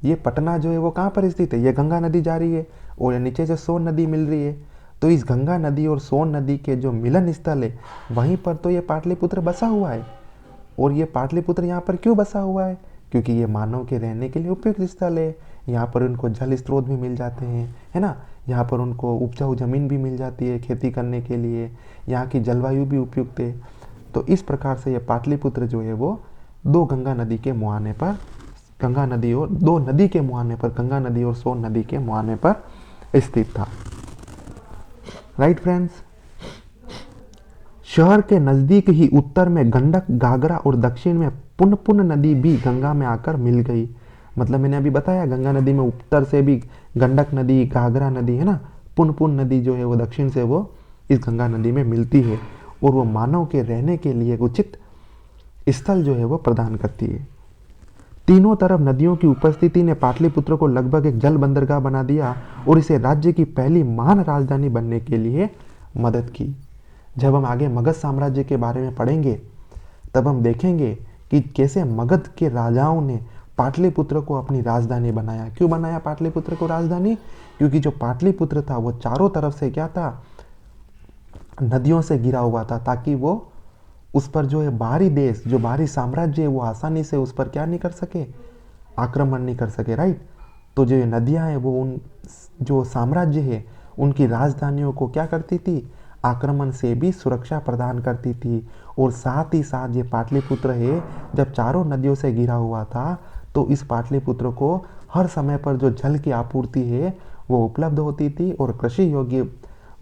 Speaker 1: ये पटना जो है वो कहाँ पर स्थित है, ये गंगा नदी जा रही है और नीचे से सोन नदी मिल रही है। तो इस गंगा नदी और सोन नदी के जो मिलन स्थल है वहीं पर तो ये पाटलिपुत्र बसा हुआ है। और ये पाटलिपुत्र यहाँ पर क्यों बसा हुआ है, क्योंकि ये मानव के रहने के लिए उपयुक्त स्थल है। यहाँ पर उनको जल स्रोत भी मिल जाते हैं, है ना, यहाँ पर उनको उपजाऊ जमीन भी मिल जाती है खेती करने के लिए, यहाँ की जलवायु भी उपयुक्त है। तो इस प्रकार से ये पाटलिपुत्र जो है वो दो गंगा नदी के मुहाने पर, गंगा नदी और दो नदी के मुहाने पर, गंगा नदी और सोन नदी के मुहाने पर स्थित था, राइट फ्रेंड्स। शहर के नजदीक ही उत्तर में गंडक, घाघरा और दक्षिण में पुनपुन नदी भी गंगा में आकर मिल गई। मतलब मैंने अभी बताया गंगा नदी में उत्तर से भी गंडक नदी, घाघरा नदी है ना, पुनपुन नदी जो है वो दक्षिण से वो इस गंगा नदी में मिलती है और वो मानव के रहने के लिए उचित स्थल जो है वो प्रदान करती है। तीनों तरफ नदियों की उपस्थिति ने पाटलिपुत्र को लगभग एक जल बंदरगाह बना दिया और इसे राज्य की पहली महान राजधानी बनने के लिए मदद की। जब हम आगे मगध साम्राज्य के बारे में पढ़ेंगे तब हम देखेंगे कि कैसे मगध के राजाओं ने पाटलिपुत्र को अपनी राजधानी बनाया। क्यों बनाया पाटलिपुत्र को राजधानी? क्योंकि जो पाटलिपुत्र था वो चारों तरफ से क्या था, नदियों से घिरा हुआ था, ताकि वो उस पर जो है बाहरी देश, जो बाहरी साम्राज्य है वो आसानी से उस पर क्या नहीं कर सके, आक्रमण नहीं कर सके, राइट। तो जो ये नदियाँ हैं वो उन जो साम्राज्य है उनकी राजधानियों को क्या करती थी, आक्रमण से भी सुरक्षा प्रदान करती थी। और साथ ही साथ ये पाटलिपुत्र है जब चारों नदियों से घिरा हुआ था तो इस पाटलिपुत्र को हर समय पर जो जल की आपूर्ति है वो उपलब्ध होती थी और कृषि योग्य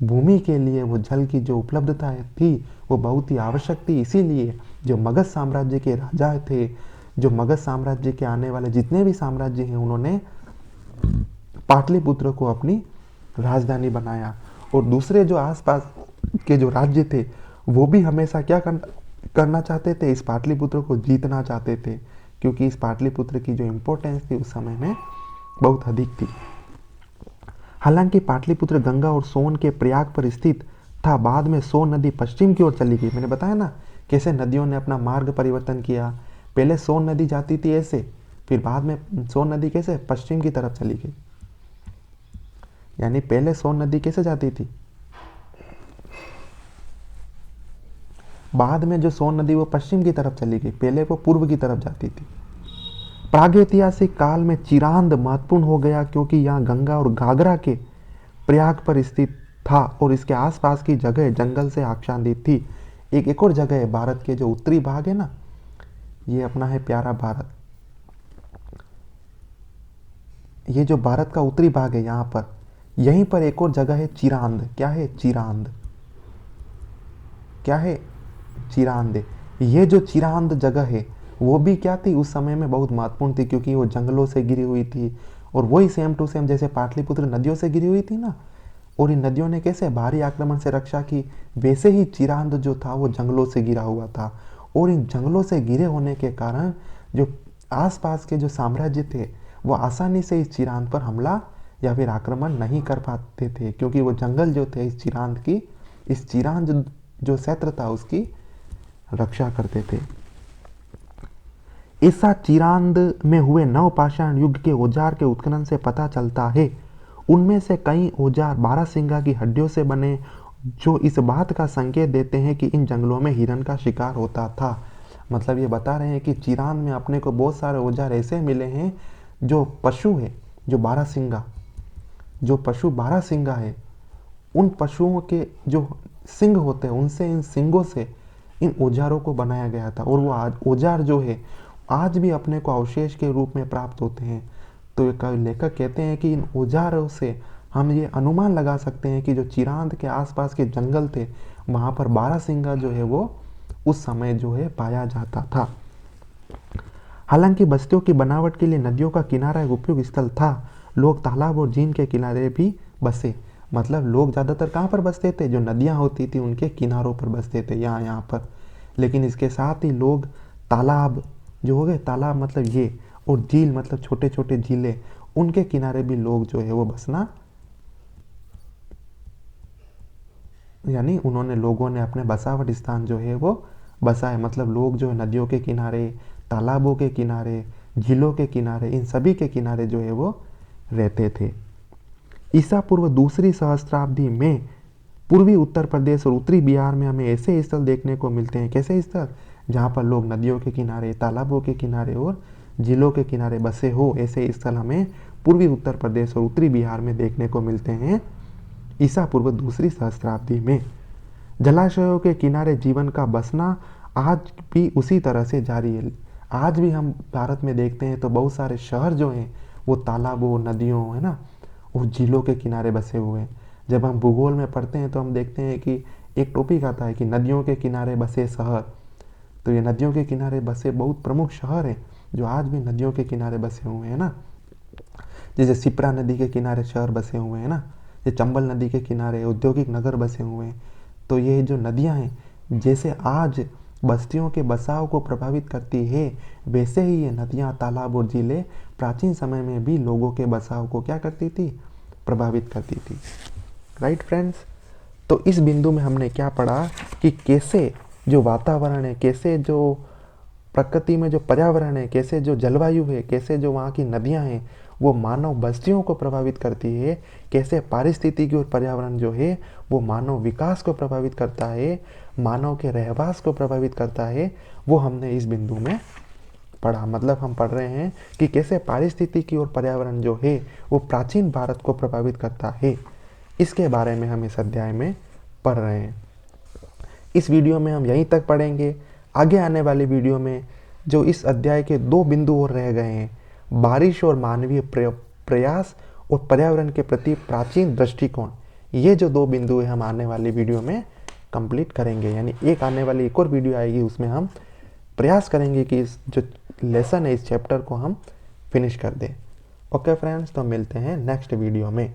Speaker 1: भूमि के लिए वो जल की जो उपलब्धता थी वो बहुत ही आवश्यक थी। इसीलिए जो मगध साम्राज्य के राजा थे, जो मगध साम्राज्य के आने वाले जितने भी साम्राज्य हैं, उन्होंने पाटलिपुत्र को अपनी राजधानी बनाया। और दूसरे जो आसपास के जो राज्य थे वो भी हमेशा क्या करना चाहते थे, इस पाटलिपुत्र को जीतना चाहते थे, क्योंकि इस पाटलिपुत्र की जो इम्पोर्टेंस थी उस समय में बहुत अधिक थी। हालांकि पाटलिपुत्र गंगा और सोन के प्रयाग पर स्थित था। बाद में सोन नदी पश्चिम की ओर चली गई। मैंने बताया ना कैसे नदियों ने अपना मार्ग परिवर्तन किया। पहले सोन नदी जाती थी ऐसे, फिर बाद में सोन नदी कैसे पश्चिम की तरफ चली गई। यानी पहले सोन नदी कैसे जाती थी, बाद में जो सोन नदी वो पश्चिम की तरफ चली गई, पहले वो पूर्व की तरफ जाती थी। प्रागैतिहासिक काल में चिरांद महत्वपूर्ण हो गया क्योंकि यहाँ गंगा और घाघरा के प्रयाग पर स्थित था और इसके आसपास की जगह जंगल से आच्छादित थी। एक और जगह है भारत के जो उत्तरी भाग है ना, ये अपना है प्यारा भारत। ये जो भारत का उत्तरी भाग है यहाँ पर, यहीं पर एक और जगह है चिरांद। क्या है? चिरांद। क्या है? चिरांद। ये जो चिरांद जगह है वो भी क्या थी, उस समय में बहुत महत्वपूर्ण थी क्योंकि वो जंगलों से घिरी हुई थी और वही सेम टू सेम जैसे पाटलिपुत्र नदियों से घिरी हुई थी ना, और इन नदियों ने कैसे भारी आक्रमण से रक्षा की, वैसे ही चिरांद जो था वो जंगलों से घिरा हुआ था। और इन जंगलों से घिरे होने के कारण जो आसपास के जो साम्राज्य थे वो आसानी से इस चिरांद पर हमला या फिर आक्रमण नहीं कर पाते थे, क्योंकि वो जंगल जो थे इस चिरांद जो क्षेत्र था उसकी रक्षा करते थे। ऐसा चिरांद में हुए नवपाषाण युग के औजार के उत्खनन से पता चलता है। उनमें से कई औजार बारहसिंगा की हड्डियों से बने, जो इस बात का संकेत देते हैं कि इन जंगलों में हिरण का शिकार होता था। मतलब ये बता रहे हैं कि चिरांद में अपने को बहुत सारे औजार ऐसे मिले हैं जो पशु है, जो पशु बारहसिंगा है, उन पशुओं के जो सिंग होते हैं उनसे, इन सिंगों से इन औजारों को बनाया गया था। और वो औजार जो है आज भी अपने को अवशेष के रूप में प्राप्त होते हैं। तो एक लेखक कहते हैं कि इन औजारों से हम ये अनुमान लगा सकते हैं कि जो चिरांद के आसपास के जंगल थे वहाँ पर बारहसिंगा जो है वो उस समय जो है पाया जाता था। हालांकि बस्तियों की बनावट के लिए नदियों का किनारा एक उपयुक्त स्थल था। लोग तालाब और झील के किनारे भी बसे। मतलब लोग ज़्यादातर कहाँ पर बसते थे, जो नदियाँ होती थी उनके किनारों पर बसते थे, यहाँ पर। लेकिन इसके साथ ही लोग तालाब जो हो गए, तालाब मतलब ये, और झील मतलब छोटे छोटे झीलें, उनके किनारे भी लोग जो है वो बसना, यानी लोगों ने अपने बसावट स्थान जो है वो बसाए। मतलब लोग जो है नदियों के किनारे, तालाबों के किनारे, झीलों के किनारे, इन सभी के किनारे जो है वो रहते थे। ईसा पूर्व दूसरी सहस्त्राब्दी में पूर्वी उत्तर प्रदेश और उत्तरी बिहार में हमें ऐसे स्थल देखने को मिलते हैं। कैसे स्थल? जहाँ पर लोग नदियों के किनारे, तालाबों के किनारे और झीलों के किनारे बसे हो, ऐसे स्थल हमें पूर्वी उत्तर प्रदेश और उत्तरी बिहार में देखने को मिलते हैं ईसा पूर्व दूसरी सहस्त्राब्दी में। जलाशयों के किनारे जीवन का बसना आज भी उसी तरह से जारी है। आज भी हम भारत में देखते हैं तो बहुत सारे शहर जो हैं वो तालाबों, नदियों, है ना, और झीलों के किनारे बसे हुए हैं। जब हम भूगोल में पढ़ते हैं तो हम देखते हैं कि एक टॉपिक आता है कि नदियों के किनारे बसे शहर, तो ये नदियों के किनारे बसे बहुत प्रमुख शहर हैं जो आज भी नदियों के किनारे बसे हुए हैं ना। जैसे सिप्रा नदी के किनारे शहर बसे हुए हैं ना, ये चंबल नदी के किनारे औद्योगिक नगर बसे हुए हैं। तो ये जो नदियाँ हैं जैसे आज बस्तियों के बसाव को प्रभावित करती है, वैसे ही ये नदियाँ, तालाब और झीलें प्राचीन समय में भी लोगों के बसाव को क्या करती थी, प्रभावित करती थी। राइट फ्रेंड्स, तो इस बिंदु में हमने क्या पढ़ा कि कैसे जो वातावरण है, कैसे जो प्रकृति में जो पर्यावरण है, कैसे जो जलवायु है, कैसे जो वहाँ की नदियाँ हैं वो मानव बस्तियों को प्रभावित करती है, कैसे पारिस्थितिकी और पर्यावरण जो है वो मानव विकास को प्रभावित करता है, मानव के रहवास को प्रभावित करता है, वो हमने इस बिंदु में पढ़ा। मतलब हम पढ़ रहे हैं कि कैसे पारिस्थितिकी और पर्यावरण जो है वो प्राचीन भारत को प्रभावित करता है। इसके बारे में हम इस अध्याय में पढ़ रहे हैं। इस वीडियो में हम यहीं तक पढ़ेंगे। आगे आने वाली वीडियो में जो इस अध्याय के 2 बिंदु और रह गए हैं, बारिश और मानवीय प्रयास और पर्यावरण के प्रति प्राचीन दृष्टिकोण, ये जो 2 बिंदु है हम आने वाली वीडियो में कंप्लीट करेंगे। यानी एक आने वाली एक और वीडियो आएगी, उसमें हम प्रयास करेंगे कि इस जो लेसन है, इस चैप्टर को हम फिनिश कर दें। ओके फ्रेंड्स, तो मिलते हैं नेक्स्ट वीडियो में।